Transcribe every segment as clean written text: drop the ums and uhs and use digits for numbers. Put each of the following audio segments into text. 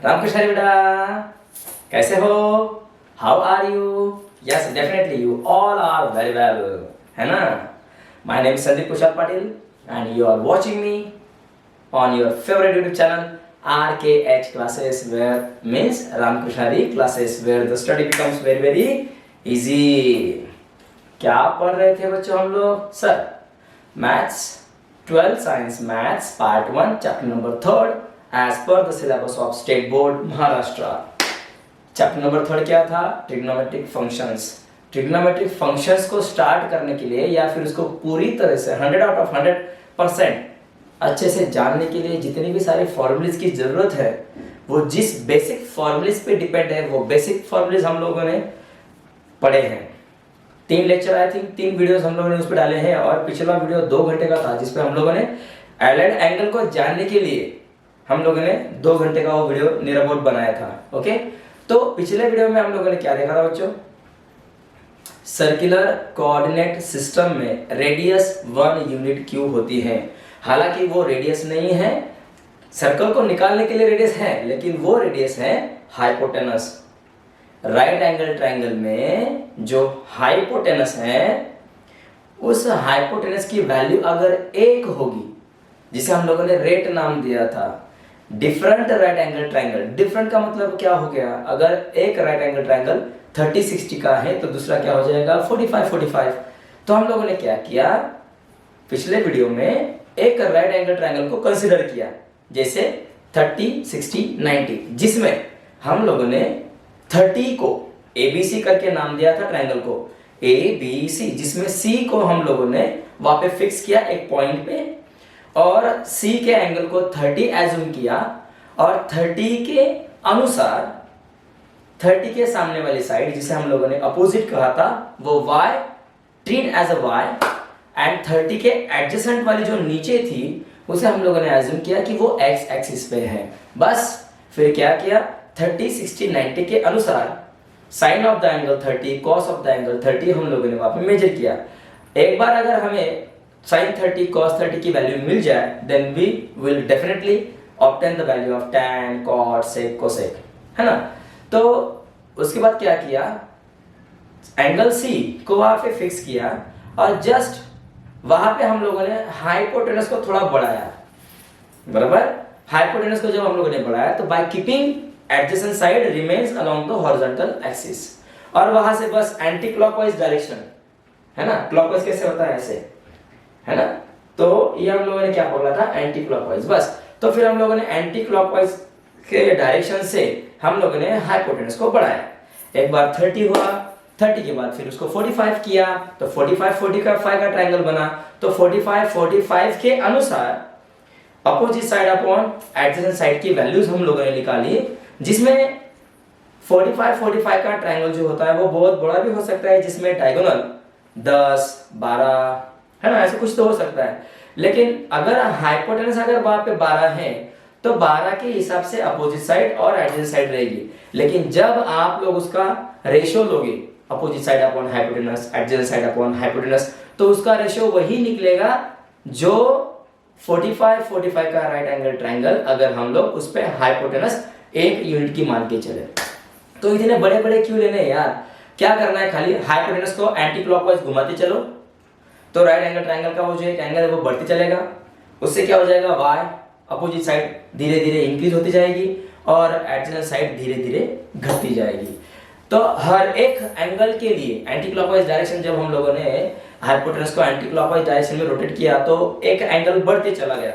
रामकृष्ण बेटा, कैसे हो? How are you? Yes definitely you all are very well, है ना? My name is Sandeep Kushal Patil and you are watching me on your favorite YouTube channel RKH classes, where means Ramakrishna classes, where the study becomes very very easy. क्या पढ़ रहे थे बच्चों हम लोग? Sir maths 12 science maths part 1 chapter number 3 as per the syllabus of state board Maharashtra. Chapter number 3 क्या था? Trigonometric functions. Trigonometric functions को स्टार्ट करने के लिए या फिर उसको पूरी तरह से 100 आउट ऑफ 100% अच्छे से जानने के लिए जितनी भी सारे फॉर्मूलेज की जरूरत है, वो जिस बेसिक फॉर्मूलेज पे डिपेंड है, वो बेसिक फॉर्मूलेज हम लोगों ने पढ़े हैं। 3 लेक्चर आई थिंक 3 वीडियोस हम लोगों ने उस पर डाले हैं, और पिछला वीडियो 2 घंटे का था जिसपे हम लोगों ने एलाइड एंगल को जानने के लिए हम लोगों ने 2 घंटे का वो वीडियो निराबोध बनाया था। ओके, तो पिछले वीडियो में हम लोगों ने क्या देखा था बच्चों? सर्कुलर कोऑर्डिनेट सिस्टम में रेडियस 1 यूनिट क्यों होती है। हालांकि वो रेडियस नहीं है, सर्कल को निकालने के लिए रेडियस है, लेकिन वो रेडियस है हाइपोटेनस। राइट एंगल ट्रायंगल में जो हाइपोटेनस है, उस हाइपोटेनस की वैल्यू अगर 1 होगी, जिसे हम लोगों ने रेट नाम दिया था, different right angle triangle. Different का मतलब क्या हो गया? अगर एक राइट एंगल ट्रायंगल 30-60 का है तो दूसरा क्या हो जाएगा? 45-45। तो हम लोगों ने क्या किया, पिछले वीडियो में एक राइट एंगल ट्रायंगल को कंसीडर किया, जैसे 30-60-90, जिसमें हम लोगों ने 30 को ABC करके नाम दिया था ट्रायंगल को, ABC, जिसमें C को हम लोगों ने वहां पे फिक्स किया एक पॉइंट पे, और C के एंगल को 30 एज्यूम किया, और 30 के अनुसार 30 के सामने वाली साइड, जिसे हम लोगों ने अपोजिट कहा था, वो Y treat as a Y, and 30 के एडजेसेंट वाली जो नीचे थी, उसे हम लोगों ने एज्यूम किया कि वो x एक्सिस पे है। बस फिर क्या किया, 30-60-90 के अनुसार sine of the angle 30, cos of the angle 30 हम लोगों ने वहां पे मेजर किया। एक बार अगर हमें साइन 30 कॉस 30 की वैल्यू मिल जाए, then we will definitely obtain the value of tan, cot, sec, cosec, है ना? तो उसके बाद क्या किया, एंगल C को वहां पे फिक्स किया, और जस्ट वहां पे हम लोगों ने हाइपोटेनस को थोड़ा बढ़ाया, बराबर? हाइपोटेनस को जब हम लोगों ने बढ़ाया, तो by keeping adjacent side remains along the horizontal axis, और वहां से बस एंटी क्लॉकवाइज डायरेक्शन, है ना? क्लॉकवाइज कैसे होता है? ऐसे, है ना? तो ये हम लोगों ने क्या पढ़ा था? Anti clockwise. बस तो फिर हम लोगों ने एंटी क्लॉकवाइज के डायरेक्शन से हम लोगों ने हाइपोटेनस को बढ़ाया। एक बार 30 हुआ, 30 के बाद फिर उसको 45 किया, तो 45-45 का ट्रायंगल बना। तो 45-45 के अनुसार opposite side upon adjacent side की वैल्यूज हम लोगों ने निकाली, जिसमें 45-45 का ट्रायंगल जो होता है वो बहुत बड़ा भी हो सकता है, जिसमें डायगोनल 10, 12, है ना, ऐसे कुछ तो हो सकता है। लेकिन अगर हाइपोटेनस अगर वहां पे 12 है, तो 12 के हिसाब से अपोजिट साइड और एडजेसेंट साइड रहेगी। लेकिन जब आप लोग उसका रेशियो लोगे, opposite side upon hypotenuse, adjacent side upon hypotenuse, तो उसका रेशियो वही निकलेगा जो 45-45 का राइट एंगल ट्रायंगल, अगर हम लोग उस पे हाइपोटेनस 1 यूनिट की मान के चले। तो इतने बड़े बड़े क्यों लेने यार? क्या करना है, खाली हाइपोटेनस को एंटी क्लॉकवाइज घुमाते चलो, तो राइट एंगल ट्रायंगल का वो जो एक एंगल है वो बढ़ते चलेगा। उससे क्या हो जाएगा, Y अपोजिट साइड धीरे धीरे इंक्रीज होती जाएगी, और एडजेसेंट साइड धीरे धीरे घटती जाएगी। तो हर एक एंगल के लिए एंटी क्लॉकवाइज डायरेक्शन, जब हम लोगों ने हाइपोटेनस को एंटी क्लॉकवाइज डायरेक्शन में रोटेट किया, तो एक एंगल बढ़ते चला गया।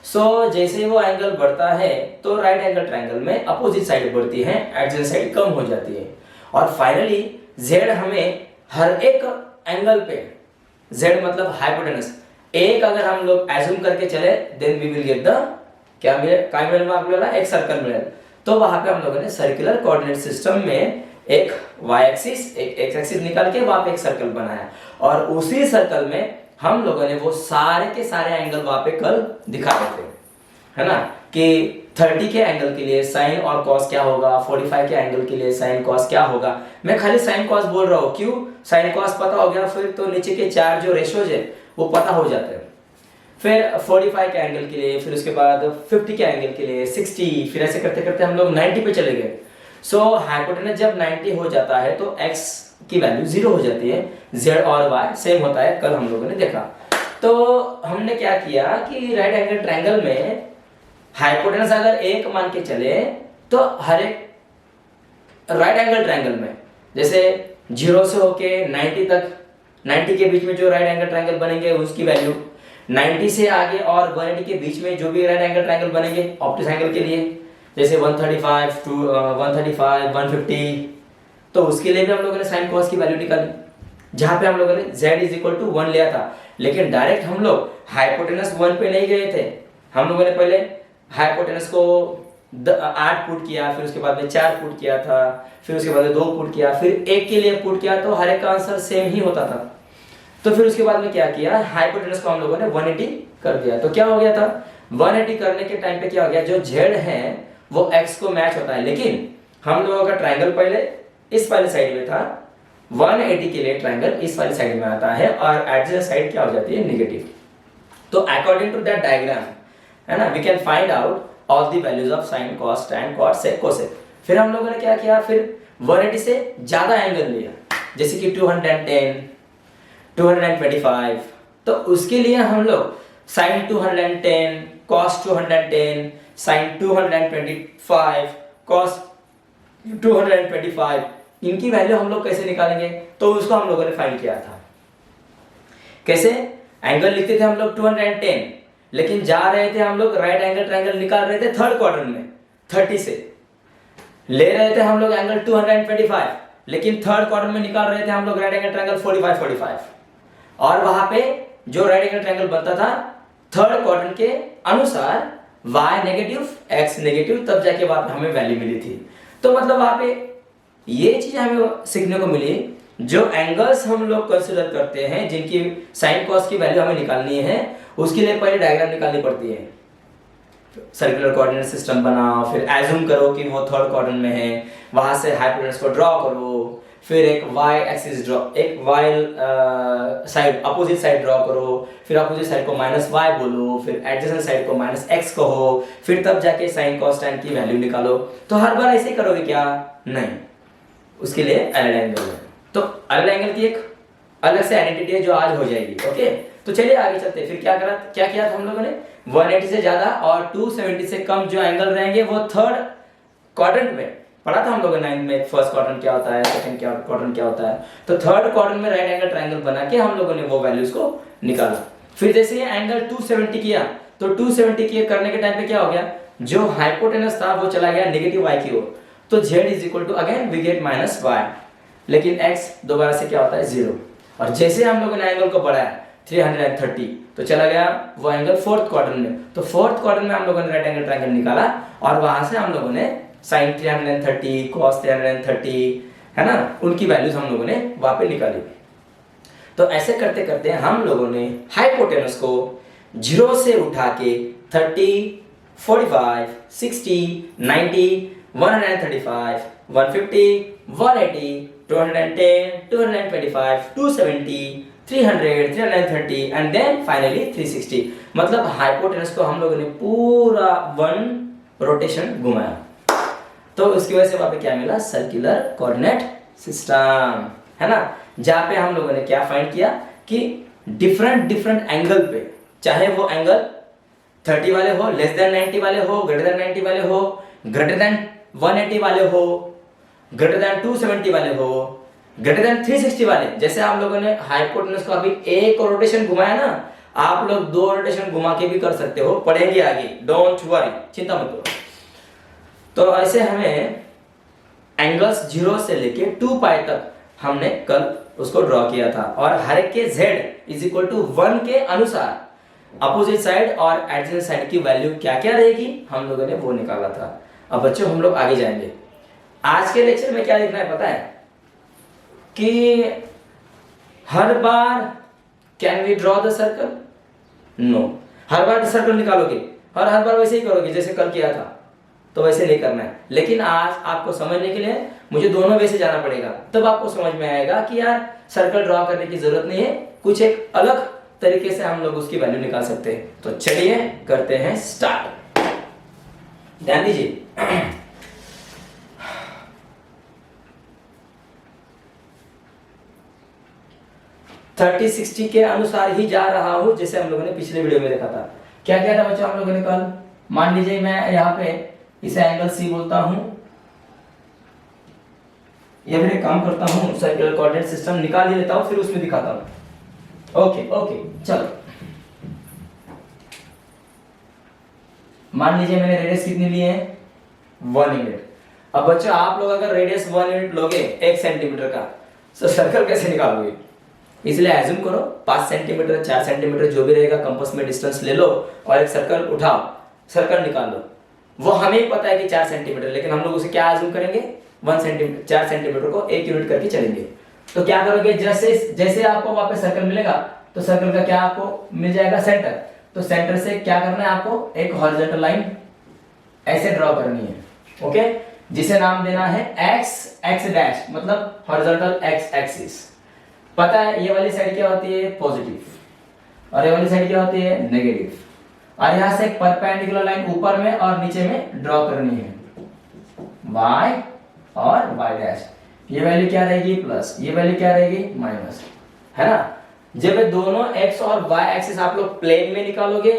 सो जैसे वो एंगल बढ़ता है, तो राइट एंगल ट्रायंगल में अपोजिट साइड बढ़ती है, एडजेसेंट साइड कम हो जाती है, और फाइनली Z हमें हर एक एंगल पे, Z मतलब हाइपोटेनस, एक अगर हम लोग एज्यूम करके चले, then we will get the क्या मिलेगा, एक सर्कल मिलेगा। तो वहां पे हम लोगों ने सर्कुलर कोऑर्डिनेट सिस्टम में एक y एक्सिस, एक x एक्सिस निकाल के वहां पे एक सर्कल बनाया, और उसी सर्कल में हम लोगों ने वो सारे के सारे एंगल वहां पे कल दिखा रहे थे, है ना? कि 30 के एंगल के लिए साइन और कॉस क्या होगा, 45 के एंगल के लिए साइन कॉस क्या होगा। मैं खाली साइन कॉस बोल रहा हूं, क्यों? साइन कॉस पता हो गया, फिर तो नीचे के 4 जो रेशियोज है वो पता हो जाते हैं। फिर 45 के एंगल के लिए, फिर उसके बाद 50 के एंगल के लिए 60, फिर ऐसे करते करते हम लोग 90 पे चले गए। सो हाइपोटेनस जब 90 हो जाता है तो x की वैल्यू 0 हो जाती है, z और y सेम होता है, कल हम लोगों ने देखा। तो हमने क्या किया कि राइट एंगल ट्रायंगल में हाइपोटेनस अगर 1 मान के चले तो हर एक राइट एंगल ट्रायंगल में जैसे 0 से होके 90 तक, 90 के बीच में जो राइट एंगल ट्रायंगल बनेंगे उसकी वैल्यू, 90 से आगे और 180 के बीच में जो भी राइट एंगल ट्रायंगल बनेंगे ऑप्टिक एंगल के लिए, जैसे 135 टू 135 150, तो उसके लिए भी हम लोगों ने साइन कॉस की वैल्यू निकाली, जहां पे हम लोगों ने z इज इक्वल टू 1 लिया था। लेकिन डायरेक्ट हम लोग हाइपोटेनस 1 पे नहीं गए थे, हम लोगों ने पहले हाइपोटेनस को 8 पुट किया, फिर उसके बाद में 4 पुट किया था, फिर उसके बाद में 2 पुट किया, फिर 1 के लिए पुट किया, तो हर एक का आंसर सेम ही होता था। तो फिर उसके बाद में क्या किया, हाइपोटेनस को हम लोगों ने 180 कर दिया। तो क्या हो गया था, 180 करने के टाइम पे क्या हो गया, जो z है वो x को मैच होता है, लेकिन हम लोगों का ट्रायंगल पहले इस वाले साइड में था, 180 के लिए ट्रायंगल इस वाली साइड में आता है और एडजेसेंट साइड क्या हो जाती है, नेगेटिव। तो अकॉर्डिंग टू दैट डायग्राम है ना, we can find out all the values of sin cos tan cot sec cosec। फिर हम लोगों ने क्या किया, फिर 180 से ज्यादा एंगल लिया, जैसे कि 210 225, तो उसके लिए हम लोग sin 210 cos 210 sin 225 cos 225, इनकी वैल्यू हम लोग कैसे निकालेंगे, तो उसको हम लोगों ने फाइंड किया था। कैसे, एंगल लिखते थे हम लोग 210, लेकिन जा रहे थे हम लोग राइट एंगल ट्रायंगल निकाल रहे थे थर्ड क्वाड्रेंट में 30 से, ले रहे थे हम लोग एंगल 225, लेकिन थर्ड क्वाड्रेंट में निकाल रहे थे हम लोग राइट एंगल ट्रायंगल 45, और वहां पे जो राइट एंगल ट्रायंगल बनता था थर्ड क्वाड्रेंट के अनुसार y नेगेटिव x नेगेटिव, तब जाके वहां पे हमें वैल्यू मिली थी। तो मतलब वहां पे ये चीज हमें सीखने को मिली, जो एंगल्स हम लोग कंसीडर करते हैं जिनकी साइन कॉस की वैल्यू हमें निकालनी है, उसके लिए पहले डायग्राम निकालनी पड़ती है। सर्कुलर कोऑर्डिनेट सिस्टम बनाओ, फिर एज्यूम करो कि वो थर्ड क्वाड्रेंट में है, वहां से हाइपोटेनस को ड्रॉ करो, फिर एक y एक्सिस ड्रॉ, एक y side opposite side draw करो, फिर अपोजिट साइड को -y बोलो, फिर एडजेसेंट साइड को -x कहो, फिर तब जाके sin cos tan की वैल्यू निकालो। तो हर बार ऐसे ही करोगे क्या, नहीं, उसके लिए अलग एंगल है। तो अलग एंगल की एक अलग से आइडेंटिटी है जो आज हो जाएगी। ओके, तो चलिए आगे चलते हैं। फिर क्या किया था हम लोगों ने, 180 से ज्यादा और 270 से कम जो एंगल रहेंगे वो थर्ड क्वाड्रेंट में पढ़ा था हम लोगों ने 9 में, फर्स्ट क्वाड्रेंट क्या होता है, सेकंड क्वाड्रेंट क्या होता है। तो थर्ड क्वाड्रेंट में राइट एंगल ट्रायंगल बना के हम लोगों ने वो वैल्यूज को निकाला। फिर जैसे ये एंगल 270 किया, तो 270 किए करने के टाइम पे क्या हो गया, जो हाइपोटेनस था वो चला गया नेगेटिव y की ओर, तो z is equal to again we get -y, लेकिन x दोबारा से क्या होता है 0। और जैसे हम लोगों ने एंगल को बढ़ाया 330, तो चला गया वो एंगल फोर्थ क्वाड्रेंट में। तो फोर्थ क्वाड्रेंट में हम लोगों ने राइट एंगल ट्रायंगल निकाला और वहां से हम लोगों ने sin 330 cos 330 है ना, उनकी वैल्यूज हम लोगों ने वहां पे निकाली। तो ऐसे करते करते हम लोगों ने हाइपोटेनस को 0 से उठा के 30 45 60 90 135 150 180 210 225 270 300 330 एंड देन फाइनली 360। मतलब हाइपोटेनस को हम लोगों ने पूरा 1 रोटेशन घुमाया, तो उसकी वजह से वहां पे क्या मिला, सर्कुलर कोऑर्डिनेट सिस्टम, है ना, जहां पे हम लोगों ने क्या फाइंड किया कि डिफरेंट एंगल पे, चाहे वो एंगल 30 वाले हो, लेस देन 90 वाले हो, ग्रेटर देन 90 वाले हो, ग्रेटर देन 180 वाले हो, ग्रेटर देन 270 वाले हो, ग्रेटर देन 360 वाले। जैसे आप लोगों ने हाइपोटेनस को अभी एक रोटेशन घुमाया ना, आप लोग 2 रोटेशन घुमा के भी कर सकते हो, पढ़ेंगे आगे, डोंट वरी, चिंता मत करो। तो ऐसे हमें एंगल्स 0 से लेके 2 पाई तक हमने कल उसको ड्रॉ किया था, और हर एक के z इज इक्वल टू 1 के अनुसार अपोजिट साइड और एडजेसेंट साइड की वैल्यू क्या क्या रहेगी हम लोगों ने वो निकाला था। अब बच्चों हम लोग आगे जाएंगे। आज के लेक्चर में क्या लिखना है पता है कि हर बार can we draw the circle, no, हर बार सर्कल निकालोगे और हर बार वैसे ही करोगे जैसे कल किया था, तो वैसे नहीं करना है। लेकिन आज आपको समझने के लिए मुझे दोनों वे से जाना पड़ेगा, तब आपको समझ में आएगा कि यार सर्कल ड्रॉ करने की जरूरत नहीं है, कुछ एक अलग तरीके से हम लोग उसकी वैल्यू निकाल सकते हैं। तो चलिए करते हैं स्टार्ट। ध्यान दीजिए, 30-60 के अनुसार ही जा रहा हूं, जैसे हम लोगों ने पिछले वीडियो में देखा था। क्या क्या था बच्चों हम लोगों ने कल? मान लीजिए मैं यहाँ पे इसे एंगल सी बोलता हूं, या फिर एक काम करता हूं, सर्कुलर कोऑर्डिनेट सिस्टम निकाल ही लेता हूं, फिर उसमें दिखाता हूं। ओके चलो, मान लीजिए मैंने रेडियस कितनी ली है? 1 यूनिट। अब बच्चों आप लोग अगर रेडियस 1 यूनिट लोगे 1 सेंटीमीटर का, तो सर्कल कैसे निकालोगे? इसलिए एज्यूम करो 5 सेंटीमीटर 4 सेंटीमीटर जो भी रहेगा कंपास में डिस्टेंस ले लो और एक सर्कल उठाओ, सर्कल निकाल लो। वो हमें ही पता है कि 4 सेंटीमीटर, लेकिन हम लोग उसे क्या एज्यूम करेंगे? 1 सेंटीमीटर 4 सेंटीमीटर को 1 यूनिट करके चलेंगे। तो क्या करोगे, जैसे जैसे आपको वहां पे सर्कल मिलेगा तो सर्कल का क्या आपको मिल जाएगा? सेंटर। तो सेंटर से क्या करना है आपको? एक हॉरिजॉन्टल लाइन ऐसे ड्रॉ करनी है, ओके, जिसे नाम देना है x डैश, मतलब हॉरिजॉन्टल x एक्सिस। पता है ये वाली साइड क्या होती है? पॉजिटिव, और ये वाली साइड क्या होती है? नेगेटिव। और यहां से एक परपेंडिकुलर लाइन ऊपर में और नीचे में ड्रॉ करनी है, y और y डैश। ये वैल्यू क्या रहेगी? प्लस, ये वैल्यू क्या रहेगी? माइनस, है ना। जब ये दोनों x और y एक्सिस आप लोग प्लेन में निकालोगे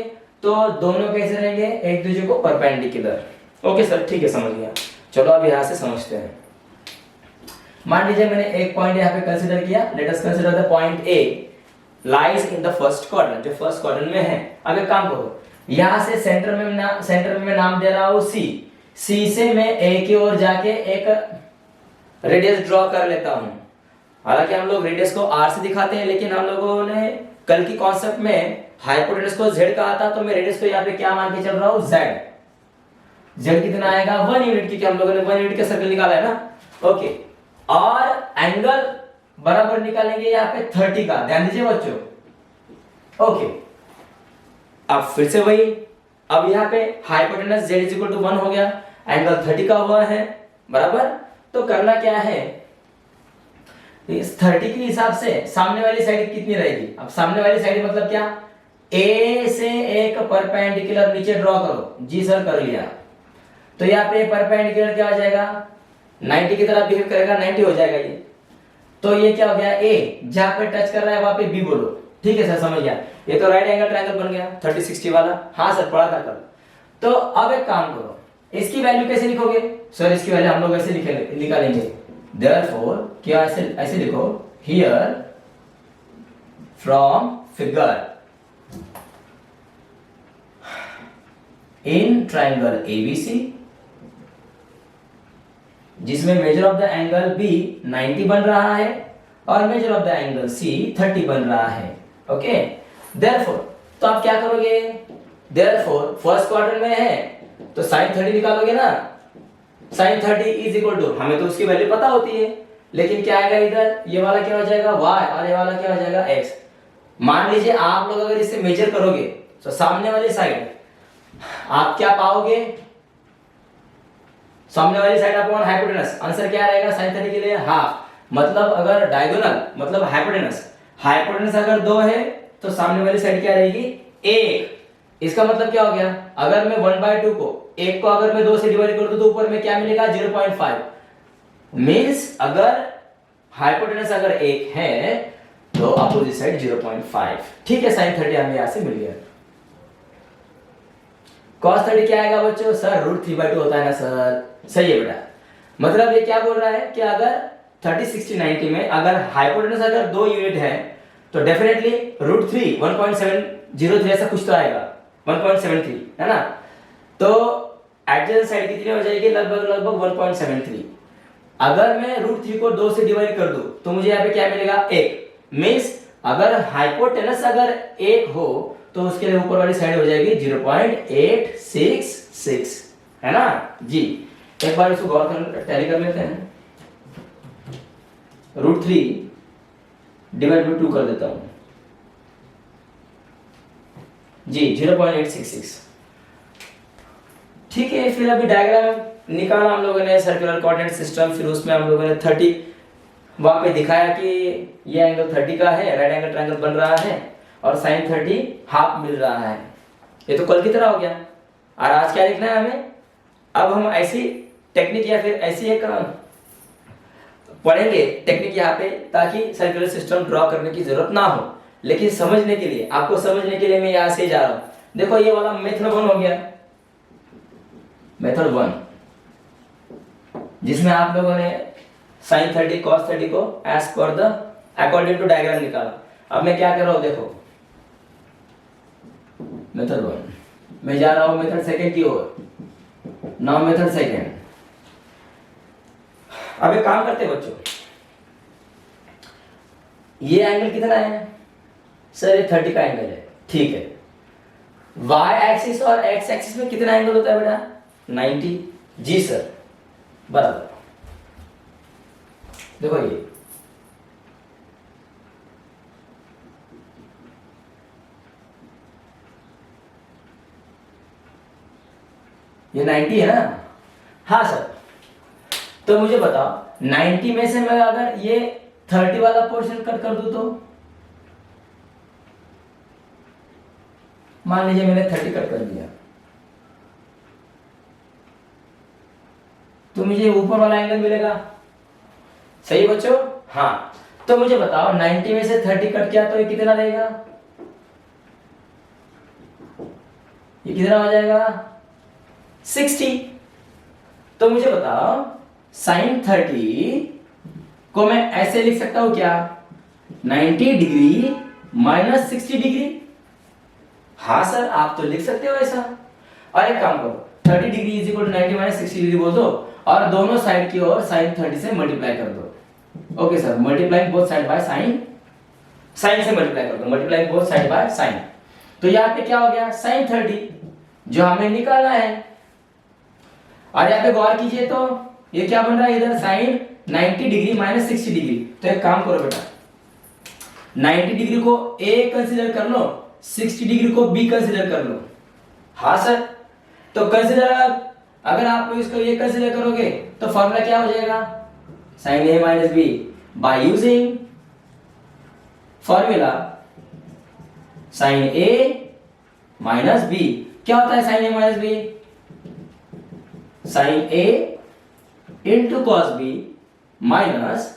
तो दोनों कैसे रहेंगे? एक दूसरे को परपेंडिकुलर। ओके सर, ठीक है, समझ गया। चलो अब यहां से समझते हैं। मान लीजिए मैंने एक पॉइंट यहाँ पे कंसीडर किया, let us consider the point A lies in the first quadrant, जो फर्स्ट क्वाड्रेंट में है। अब एक काम करो, यहां से सेंटर में मैं नाम दे रहा हूं C से मैं A की ओर जाके एक रेडियस ड्रॉ कर लेता हूं। हालांकि हम लोग रेडियस को R से दिखाते हैं, लेकिन हम लोगों ने कल की कॉन्सेप्ट में हाइपोटेनस को Z कहा था, तो मैं रेडियस को यहाँ पे क्या मान के चल रहा हूं? Z कितना आएगा? 1 यूनिट, क्योंकि हम लोगों ने 1 यूनिट का सर्कल निकाला है ना। ओके, और एंगल बराबर निकालेंगे यहाँ पे 30 का, ध्यान दीजिए बच्चों। ओके, अब फिर से वही, अब यहाँ पे hypotenuse z is equal to 1 हो गया, एंगल 30 का हुआ है, बराबर। तो करना क्या है, इस 30 के हिसाब से सामने वाली साइड कितनी रहेगी? अब सामने वाली साइड मतलब क्या? A से एक परपेंडिकुलर नीचे ड्रॉ करो। जी सर, कर लिया। तो यहाँ पे परपेंडिकुलर क्या हो जाएगा? 90 की तरह बिहेव करेगा, 90 हो जाएगा ये। तो ये क्या हो गया? A जहां पे टच कर रहा है वहां पे B बोलो। ठीक है सर, समझ गया। ये तो राइट एंगल ट्रायंगल बन गया 30-60 वाला। हाँ सर, पढ़ा था कल। तो अब एक काम करो, इसकी वैल्यू कैसे लिखोगे? सर इसकी वैल्यू हम लोग ऐसे निकालेंगे। Therefore क्या ऐसे लिखो, here from figure in triangle ABC, जिसमें measure of the angle B 90 बन रहा है और measure of the angle C 30 बन रहा है। ओके, therefore तो आप क्या करोगे? therefore फर्स्ट क्वाड्रेंट में है तो sin 30 निकालोगे ना। sin 30 इज इक्वल टू, हमें तो उसकी वैल्यू पता होती है, लेकिन क्या आएगा इधर? ये वाला क्या हो जाएगा? y, और ये वाला क्या हो जाएगा? x। मान लीजिए आप लोग अगर इसे मेजर करोगे तो सामने वाली साइड आप क्या पाओगे? सामने वाली साइड आपको हाइपोटेनस, आंसर क्या रहेगा sin 30 के लिए? हाफ। मतलब अगर डायगोनल मतलब हाइपोटेनस अगर 2 है तो सामने वाली साइड क्या रहेगी? 1। इसका मतलब क्या हो गया? अगर मैं 1/2 को 1 को अगर मैं 2 से डिवाइड कर दूं तो ऊपर में क्या मिलेगा? 0.5। मींस अगर हाइपोटेनस अगर 1 है तो अपोजिट साइड 0.5। ठीक है, sin 30 हमें यहां से मिल गया। cos 30 क्या आएगा बच्चों? सर √3/2 होता है ना सर। सही है बेटा। मतलब ये क्या बोल रहा है कि अगर 30, 60, 90 में अगर हाइपोटेनस अगर 2 यूनिट है तो डेफिनेटली √3 1.703 ऐसा कुछ तो आएगा, 1.73, है ना। तो एडजेसेंट साइड कितनी हो जाएगी? लगभग 1.73। अगर मैं √3 को 2 से डिवाइड कर दूं तो मुझे यहाँ पे क्या मिलेगा? 1। मींस अगर हाइपोटेनस अगर 1 हो तो उसके लिए ऊपर वाली साइड हो जाएगी 0.866, है ना जी। एक बार इसको गौर कर टैली कर लेते हैं। √3 डिवाइड बाय 2 कर देता हूं जी, 0.866। ठीक है, फिर अभी डायग्राम निकाला हम लोगों ने, सर्कुलर कोऑर्डिनेट सिस्टम। फिर उसमें हम लोगों ने 30 वहां पे दिखाया कि ये एंगल 30 का है, राइट एंगल ट्रायंगल बन रहा है। और sin 30 हाफ मिल रहा है। ये तो कल की तरह हो गया। और आज क्या लिखना है हमें? अब हम ऐसी टेक्निक या फिर ऐसी एक पढ़ेंगे टेक्निक यहाँ पे, ताकि सर्कुलर सिस्टम ड्रॉ करने की जरूरत ना हो, लेकिन समझने के लिए, आपको समझने के लिए मैं यहाँ से जा रहा हूँ। देखो ये वाला मेथड 1 हो गया, मेथड 1, जिसमें आप लोगों ने sin 30 cos 30 को as per the according to diagram निकाला। अब मैं क्या कर रहा हूँ, देखो मेथड 1, मैं जा रहा हूँ मेथड 2 की ओर। Now method 2। अब एक काम करते हैं बच्चों, ये एंगल कितना है सर? ये 30 का एंगल है, ठीक है। y एक्सिस और x एक्सिस में कितना एंगल होता है बेटा? 90। जी सर, बराबर। देखो ये 90 है ना? हाँ सर। तो मुझे बताओ 90 में से मैं अगर ये 30 वाला पोर्शन कट कर दूं तो मान लीजिए मैंने 30 कट कर दिया, तो मुझे ऊपर वाला एंगल मिलेगा। सही बच्चों? हाँ। तो मुझे बताओ 90 में से 30 कट किया तो ये कितना रहेगा? ये कितना हो जाएगा? 60। तो मुझे बताओ sin 30 को मैं ऐसे लिख सकता हूं क्या? 90 डिग्री माइनस 60 डिग्री। हाँ सर, आप तो लिख सकते हो ऐसा। और एक काम करो, 30 degree is equal to 90 minus 60 degree बोल दो और दोनों साइड की ओर sin 30 से मल्टीप्लाई कर दो। Okay sir, multiplying both side by sin से मल्टीप्लाई कर दो, multiplying both side by sin। तो यहाँ पे क्या हो गया? sin 30 जो हमें निकालना है। और यहाँ पे गौर कीजिए तो ये क्या बन रहा है इधर? sin 90 degree minus 60 degree. तो एक काम करो बेटा, 90 डिग्री को A कंसीडर कर लो, 60 डिग्री को B कंसीडर कर लो। हाँ सर। तो कंसीडर, अगर आप इसको ये कंसीडर करोगे तो फॉर्मूला क्या हो जाएगा? sin A minus B bye using formula sin A minus B। क्या होता है sin A minus B? sin A into cos B minus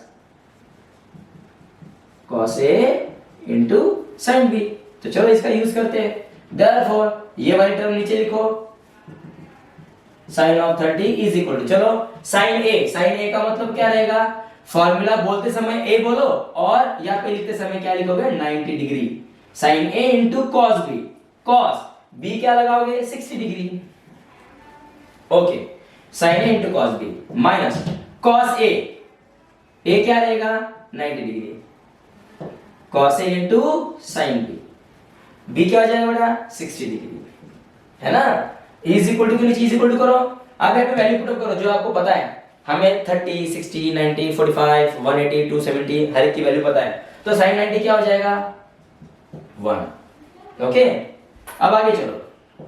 cos A into sin B। तो चलो इसका यूज करते हैं। Therefore ये वाली टर्म नीचे लिखो, sin of 30 is equal to, चलो sin A का मतलब क्या रहेगा? फॉर्मूला बोलते समय A बोलो और यहाँ पे लिखते समय क्या लिखोगे? 90 degree. sin A into cos B, cos B क्या लगाओगे? 60 degree. Okay, sin A into cos B minus cos A क्या रहेगा? 90 degree. cos A into sin B, B क्या हो जाएगा बेटा? 60 डिग्री, है ना? इज इक्वल टू के नीचे इज इक्वल टू करो, आगे पे वैल्यू पुट अप करो जो आपको पता है। हमें 30, 60, 90, 45, 180, 270 हर एक की वैल्यू पता है। तो sin 90 क्या हो जाएगा? 1। ओके, अब आगे चलो,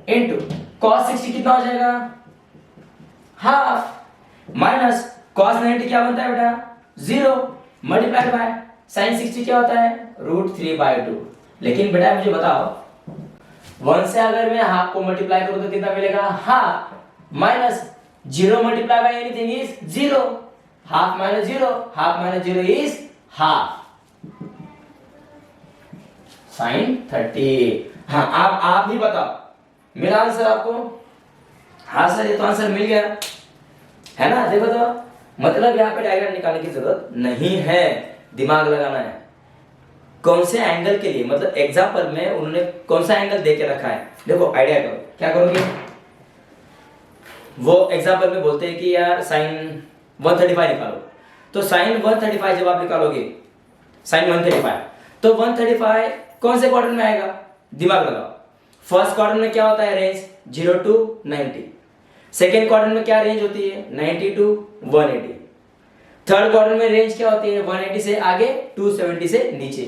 इनटू cos 60 कितना हो जाएगा? हाफ माइनस cos 90 क्या बनता है बेटा? 0 मल्टीप्लाई बाय sin 60 क्या होता है? √3/2। लेकिन बेटा मुझे बताओ 1 से अगर मैं हाफ को मल्टीप्लाई करूं तो कितना मिलेगा? Half minus 0 multiply by anything is 0, half minus 0, half minus 0 is half. sin 30। हाँ, आप भी बताओ मेरा आंसर आपको? हाँ सर, ये तो आंसर मिल गया, है ना? देखो तो मतलब यहाँ पे डायग्राम निकालने की जरूरत नहीं है, दिमाग लगाना है। कौन से एंगल के लिए, मतलब एग्जांपल में उन्होंने कौन सा एंगल दे के रखा है, देखो आइडिया करो। क्या करोगे? वो एग्जांपल में बोलते हैं कि यार sin 135 निकालो, तो sin 135 जब आप निकालोगे sin 135, तो 135 कौन से क्वाड्रेंट में आएगा? दिमाग लगाओ। फर्स्ट क्वाड्रेंट में क्या होता है? Range 0 to 90। सेकेंड क्वाड्रेंट में क्या रेंज होती है? 90 to 180। थर्ड क्वाड्रेंट में रेंज क्या होती है? 180 से आगे, 270 से नीचे।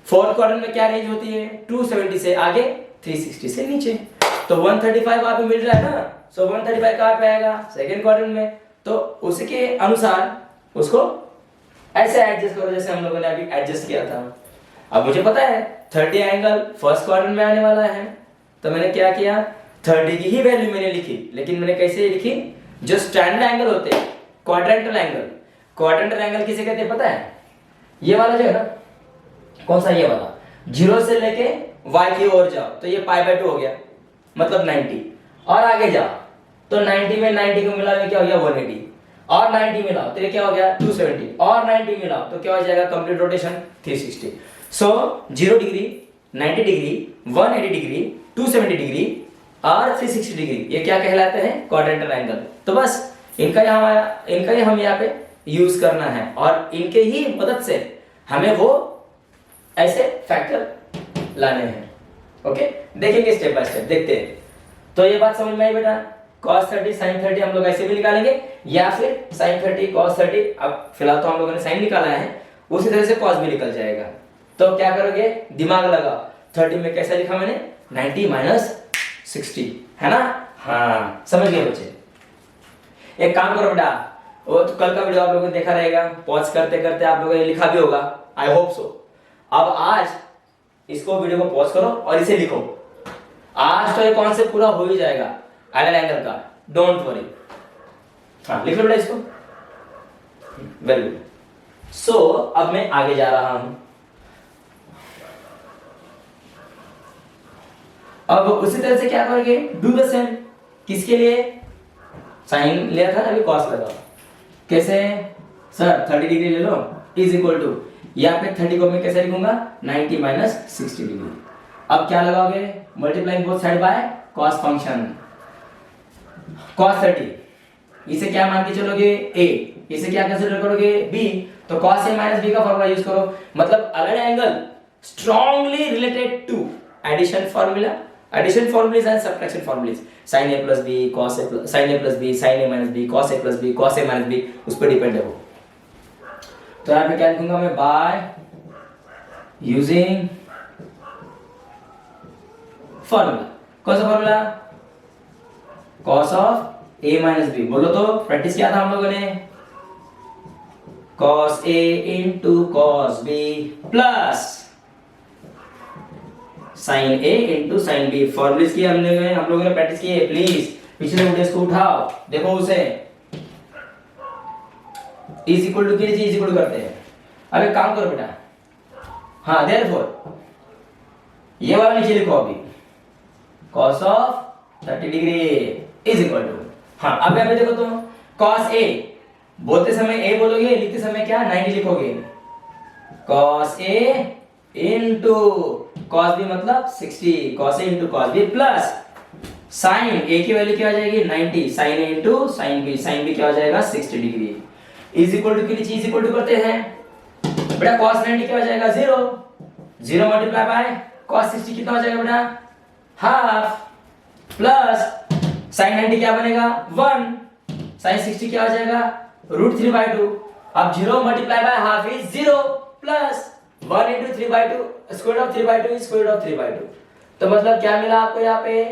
फोर्थ क्वाड्रेंट में क्या रेंज होती है? 270 से आगे, 360 से नीचे। तो 135 वहां पे मिल रहा है ना, सो 135 कहां पे आएगा? सेकेंड क्वाड्रेंट में। तो उसके अनुसार उसको ऐसे एडजस्ट करो जैसे हम लोगों ने अभी एडजस्ट किया था। अब मुझे पता है 30 एंगल फर्स्ट क्वाड्रेंट में आने वाला है, तो मैंने क्या किया 30 की ही वैल्यू मैंने लिखी, लेकिन मैंने कैसे लिखी, जो स्टैंडर्ड एंगल होते हैं क्वाड्रेंटल एंगल, क्वाड्रेंटल एंगल किसे कहते हैं पता है, ये वाला जो है ना, कौन सा, ये वाला, 0 से लेके y की ओर जाओ तो ये π/2 हो गया, मतलब 90, और आगे जाओ तो 90 में 90 को मिला क्या हो गया 180, और 90 मिलाओ तो ये क्या हो गया 270, और 90 मिलाओ तो क्या हो जाएगा कंप्लीट रोटेशन 360। सो 0 डिग्री, 90 डिग्री, 180 डिग्री, 270 डिग्री और 360 डिग्री, ये क्या कहलाते हैं क्वाड्रेंटल एंगल। तो बस इनका ही हम यहाँ पे यूज करना है, और इनके ही मदद से हमें वो ऐसे फैक्टर लाने हैं। ओके, देखेंगे स्टेप बाय स्टेप, देखते हैं। तो ये बात समझ में आई बेटा, cos 30 sin 30 हम लोग ऐसे भी निकालेंगे, या फिर sin 30 cos 30, अब फिलहाल तो हम लोगों ने sin निकाला है, उसी तरह से cos भी निकल जाएगा। तो क्या करोगे, दिमाग लगाओ, 30 में कैसा लिखा मैंने 90 माइनस 60, है ना, हाँ समझ गए बच्चे। एक काम करो बेटा, वो तो कल का वीडियो आप लोगों ने देखा रहेगा, पॉज करते करते आप लोगों ने लिखा भी होगा, आई होप सो। अब आज इसको वीडियो को पॉज करो और इसे लिखो, आज तो ये कॉन्सेप्ट पूरा हो ही जाएगा एंगल एंगल का, डोंट वरी। हाँ लिख लो बेटा इसको, वेरी गुड। सो अब मैं आगे जा रहा हूं, अब उसी तरह से क्या करोगे, डू द सेम, किसके लिए, साइन लिया था अभी कॉस लगाओ, कैसे सर 30 डिग्री ले लो इज इक्वल टू, यहाँ पे 30 को मैं कैसे लिखूंगा 90 माइनस 60 डिग्री। अब क्या लगाओगे, multiplying both side by cos function, cos 30, इसे क्या मान के चलोगे a, इसे क्या कंसीडर करोगे b, तो cos a माइनस b का फॉर्मूला यूज करो, मतलब अगर angle strongly related to addition formula, addition formulas and subtraction formulas, sin a plus b cos a plus sin a plus b sin a minus b cos a plus b cos a minus b, उस पर depend है वो। तो यहाँ पे क्या लिखूंगा मैं, बाय यूजिंग फॉर्मूला, कौन सा formula, cos of a minus b, बोलो तो प्रैक्टिस किया था हम लोगों ने, cos a into cos b plus sin a into sin b, फॉर्मूले की हम लोगों ने प्रैक्टिस की है, प्लीज पिछले वीडियोस को उठाओ देखो उसे, is equal to is equal to करते हैं। अब एक काम करो बेटा, हाँ देयरफॉर ये वाला नीचे लिखो अभी, cos of 30 degree is equal to, हाँ अब यहाँ पे देखो तुम, cos a बोलते समय a बोलोगे, लिखते समय क्या 90 लिखोगे, cos a into cos b मतलब 60, cos a into cos b plus sin a की वैल्यू क्या हो जाएगी 90, sin a into sin b क्या हो जाएगा 60 डिग्री, इज इक्वल टू के नीचे इज इक्वल टू करते हैं बेटा, cos 90 क्या हो जाएगा 0, 0 मल्टीप्लाई बाय cos 60 कितना हो जाएगा बेटा हाफ, प्लस sin 90 क्या बनेगा 1, sin 60 क्या हो जाएगा √3/2, अब 0 multiply by half is 0 plus 1 into 3/2, square of 3/2 is square of 3/2, तो मतलब क्या मिला आपको यहाँ पे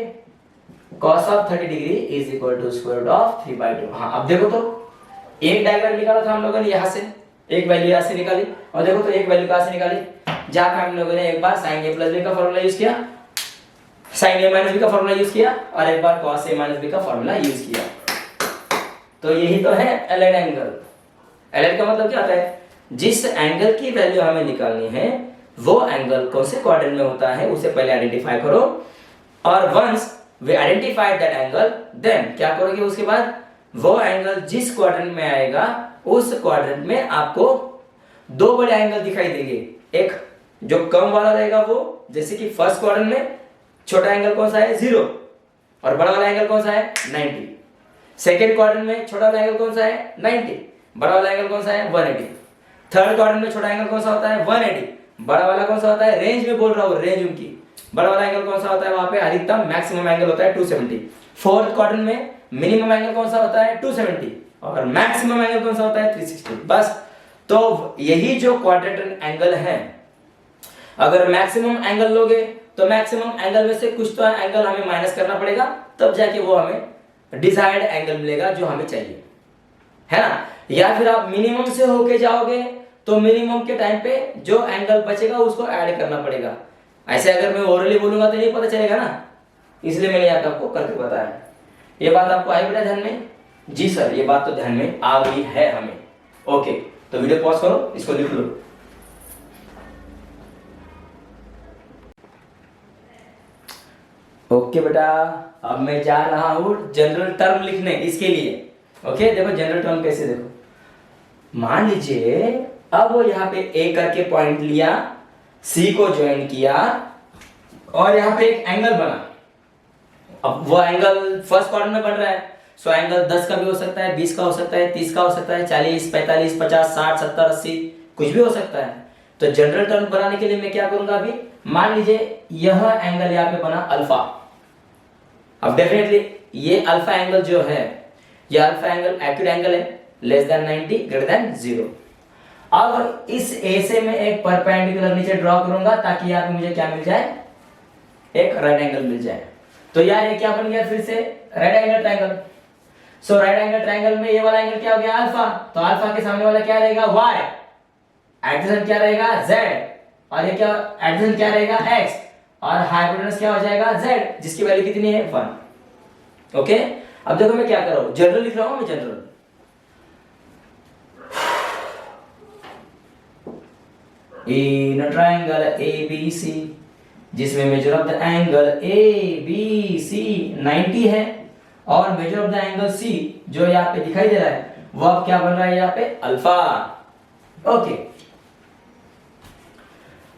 cos of 30 degree is equal to square of 3/2। हाँ अब देखो तो एक डायग्राम निकाला था हम लोगों ने, यहाँ से एक वैल्यू यहाँ से निकाली, और देखो तो एक वैल्यू कहाँ से निकाली, जहाँ पे हम लोगों ने एक बार sin a plus b का फॉर्मूला यूज किया, sin a minus b का फॉर्मूला यूज किया, और एक बार cos a minus b का फॉर्मूला यूज किया। तो यही तो है एलाइड एंगल। एलाइड का मतलब क्या होता है, जिस एंगल की वैल्यू हमें निकालनी है वो एंगल कौन से क्वाड्रेंट में होता है उसे पहले आइडेंटिफाई करो, और once we identify that angle then क्या करोगे, उसके बाद वो एंगल जिस क्वाड्रेंट में आएगा उस क्वाड्रेंट में आपको दो बड़े एंगल दिखाई देंगे, एक जो कम वाला रहेगा वो, जैसे कि फर्स्ट क्वाड्रेंट में छोटा एंगल कौन सा है 0 और बड़ा वाला एंगल कौन सा है 90, सेकेंड क्वाड्रेंट में छोटा वाला एंगल कौन सा है 90, बड़ा वाला एंगल कौन सा है 180, थर्ड क्वाड्रेंट में छोटा एंगल कौन सा होता है 180, बड़ा वाला कौन सा होता है, रेंज में बोल रहा हूँ, रेंज उनकी, बड़ा वाला एंगल कौन सा होता है, वहां पे अधिकतम मैक्सिमम एंगल होता है 270, फोर्थ क्वाड्रेंट में मिनिमम एंगल कौन सा होता है 270 और मैक्सिमम एंगल कौन सा होता है 360। बस तो यही जो क्वाड्रेंटल एंगल है, अगर मैक्सिमम एंगल लोगे तो मैक्सिमम एंगल में से कुछ तो एंगल हमें माइनस करना पड़ेगा, तब जाके वो हमें डिजायर्ड एंगल मिलेगा जो हमें चाहिए, है ना। या फिर आप मिनिमम से होके जाओगे तो मिनिमम के टाइम पे जो एंगल बचेगा उसको ऐड करना पड़ेगा, ऐसे अगर मैं ओरली बोलूंगा तो नहीं पता चलेगा ना, इसलिए मैंने यहाँ पे आपको करके बताया। ये बात आपको आई बेटा ध्यान में? जी सर, ये बात तो ध्यान में आ गई है हमें। ओके, तो वीडियो पॉज करो, इसको लिख लो। ओके बेटा, अब मैं जा रहा हूं जनरल टर्म लिखने इसके लिए। ओके, देखो जनरल टर्म कैसे, देखो मान लीजिए अब यहाँ पे ए करके पॉइंट लिया, सी को ज्वाइन किया और यहाँ पे एक एंगल बना। अब वो एंगल फर्स्ट क्वाड्रेंट में बन रहा है, सो एंगल 10 का भी हो सकता है, 20 का हो सकता है, 30 का हो सकता है, 40, 45, 50, 60, 70, 80 कुछ भी हो सकता है। तो जनरल टर्म बनाने के लिए मैं क्या करूंगा, अभी मान लीजिए यह एंगल यहाँ पे बना अल्फा। अब डेफिनेटली ये अल्फा एंगल जो है, ये अल्फा एंगल एक्यूट एंगल है, लेस देन 90 ग्रेटर देन 0। अब इस ए से मैं एक परपेंडिकुलर नीचे ड्रॉ करूंगा ताकि यहाँ पे मुझे क्या मिल जाए, एक राइट एंगल मिल जाए। तो यार ये क्या बन गया फिर से, राइट एंगल ट्रायंगल। सो राइट एंगल ट्रायंगल में ये वाला एंगल क्या हो गया, अल्फा। तो अल्फा के सामने वाला क्या रहेगा, y, एडजेसेंट क्या रहेगा, z, और ये क्या एडजेसेंट क्या रहेगा, x, और हाइपोटेनस क्या हो जाएगा, z, जिसकी वैल्यू कितनी है, 1। ओके, अब देखो मैं क्या कर रहा हूं, जनरल लिख रहा हूं मैं, general. In a triangle ABC जिसमें measure of the angle ABC 90 है और measure of the angle C जो यहाँ पे दिखाई दे रहा है वो अब क्या बन रहा है, यहाँ पे अल्फा। ओके,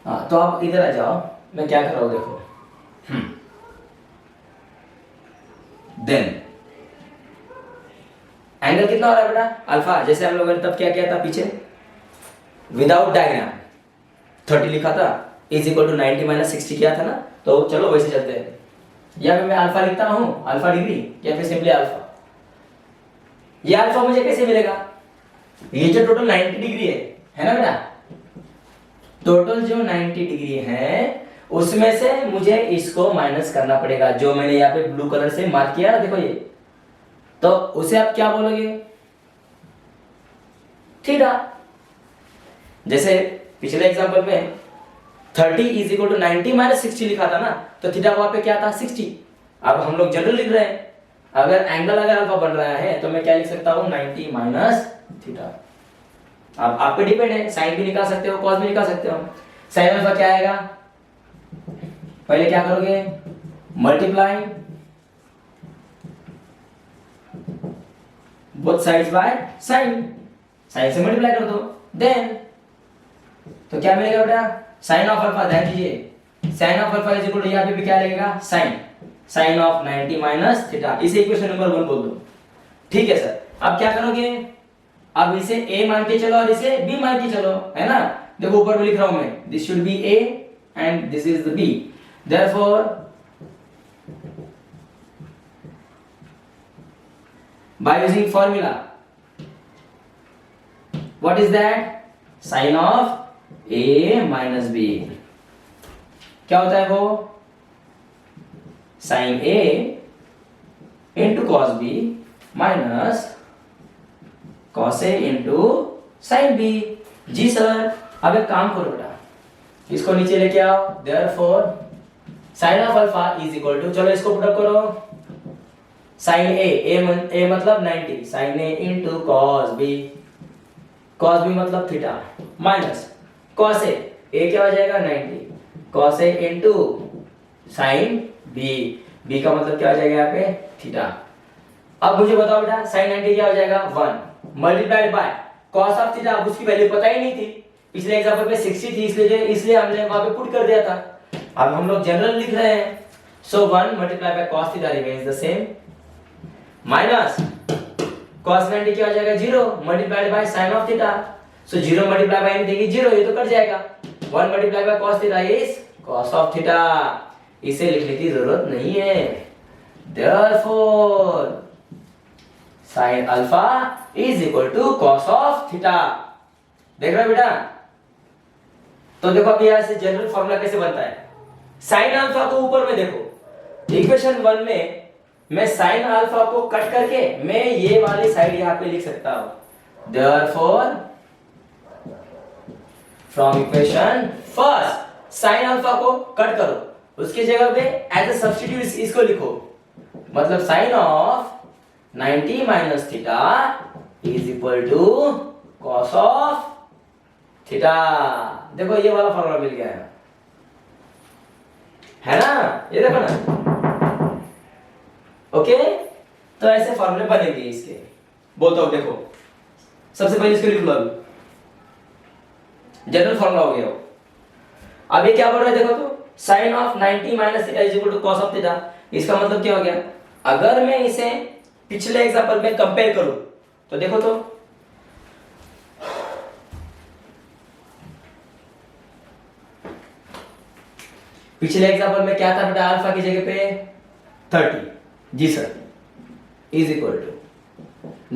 हाँ तो आप इधर आ जाओ, मैं क्या कर रहा हूं देखो। देन एंगल कितना हो रहा है बेटा, अल्फा। जैसे हम लोगों ने तब क्या किया था पीछे, विदाउट डायग्राम 30 लिखा था, इज इक्वल टू 90 माइनस 60 किया था ना। तो चलो वैसे चलते हैं, या मैं अल्फा लिखता हूं, अल्फा डिग्री, या फिर सिंपली अल्फा। ये अल्फा मुझे कैसे मिलेगा, ये जो टोटल 90 डिग्री है ना बेटा, टोटल जो 90 डिग्री है उसमें से मुझे इसको माइनस करना पड़ेगा, जो मैंने यहाँ पे ब्लू कलर से मार्क किया ना, देखो ये। तो उसे आप क्या बोलोगे, थीटा। जैसे पिछले एग्जांपल में 30 इज इक्वल टू 90 माइनस 60 लिखा था ना, तो थीटा वहां पे क्या था, 60। अब हम लोग जनरल लिख रहे हैं, अगर एंगल अगर अल्फा बन रहा है तो मैं क्या लिख सकता हूं, 90 माइनस थीटा। अब आप पे डिपेंड है, साइन भी निकाल सकते हो, कॉस भी निकाल सकते हो। साइन अल्फा क्या आएगा, पहले क्या करोगे, multiply both sides by sine, sine से मल्टीप्लाई कर दो, देन तो क्या मिलेगा बेटा, साइन ऑफ अल्फा। ध्यान दीजिए, sine of alpha is equal to, यहाँ पे भी क्या लगेगा, sine, sine of 90 minus theta. इसे इक्वेशन नंबर 1 बोल दो। ठीक है सर, अब क्या करोगे, अब इसे a मान के चलो और इसे b मान के चलो, है ना। देखो ऊपर में लिख रहा हूं मैं, this should be a and this is the b, therefore by using formula, what is that, sine of a minus b, क्या होता है वो, sine a into cos b minus cos a into sine b। जी sir, अब एक काम करो बेटा, इसको नीचे लेके आओ, therefore sine of alpha is equal to, चलो इसको पुट अप करो, साइन a मतलब 90, sine a into cos b, cos b मतलब थीटा, माइनस कॉस a क्या हो जाएगा, 90, cos a into sine b का मतलब क्या हो जाएगा यहाँ पे, थीटा। अब मुझे बताओ बेटा, साइन 90 क्या हो जाएगा, 1 multiplied by cos of theta. अब उसकी वैल्यू पता ही नहीं थी, पिछले एग्जांपल में 60 थी, इसलिए हमने वहां पे पुट कर दिया था। अब हम लोग जनरल लिख रहे हैं, so 1 multiply by cos theta remains the same, minus cos 90 क्या हो जाएगा, 0 multiplied by sine of theta. So 0 multiply by देगी 0, ये तो कट जाएगा। 1 multiply by cos theta is cos of theta, इसे लिखने की जरूरत नहीं है। Therefore sin alpha is equal to cos of theta. देख रहे हो बेटा, तो देखो अभी यहां से जनरल फॉर्मूला कैसे बनता है, sin अल्फा को ऊपर में देखो, इक्वेशन 1 में मैं sin अल्फा को कट करके मैं ये वाली साइड यहां पे लिख सकता हूं। Therefore from equation first sine alpha को कट करो, उसकी जगह पे एज अ सब्स्टिट्यूट इसको लिखो, मतलब sine of 90 minus theta is equal to cos of theta. देखो ये वाला फॉर्मूला मिल गया है ना, ये देखो ना। ओके, तो ऐसे फॉर्मूले बनेंगे इसके, बोलता हूं देखो। सबसे पहले इसको लिख लो, जनरल फॉर्मूला हो गया। अब ये क्या बोल रहा है देखो तो, sine of 90 minus theta is equal to cos of theta. इसका मतलब क्या हो गया, अगर मैं इसे पिछले एग्जांपल में कंपेयर करूं तो देखो तो पिछले एग्जांपल में क्या था बेटा, अल्फा की जगह पे 30, जी sir, is equal to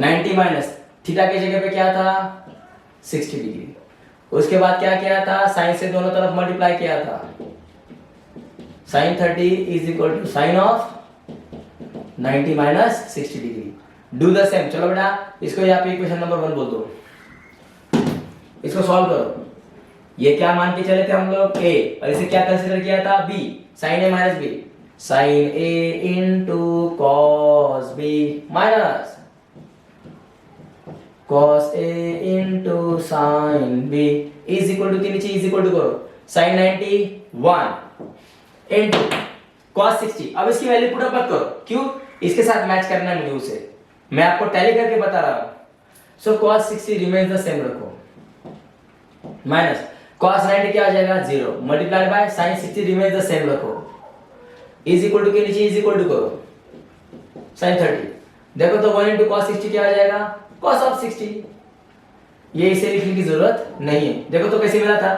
90 minus theta की जगह पे क्या था 60 डिग्री। उसके बाद क्या किया था, साइन से दोनों तरफ मल्टीप्लाई किया था, sine 30 is equal to sine of 90 minus 60 degree. Do the same. चलो बेटा इसको यहाँ पे इक्वेशन नंबर 1 बोल दो, इसको सॉल्व करो। ये क्या मान के चले थे हम लोग, a, और इसे क्या कंसीडर किया था, b, sine a minus b, sine a into cos b minus cos a into sine b is equal to के नीचे इज इक्वल टू करो, साइन 91 इंटू cos 60। अब इसकी वैल्यू पुट अप मत करो, क्यों, इसके साथ मैच करना है मुझे उसे, मैं आपको टैली करके बता रहा हूं। सो cos 60 रिमेन्स द सेम रखो, माइनस cos 90 क्या आ जाएगा 0 multiplied bye sin 60 remains the same रखो, इज इक्वल टू के नीचे इज इक्वल टू करो, sin 30। देखो तो 1 into cos 60 क्या आ जाएगा, cos of 60। ये इसे लिखने की जरूरत नहीं है। देखो तो कैसे मिला था,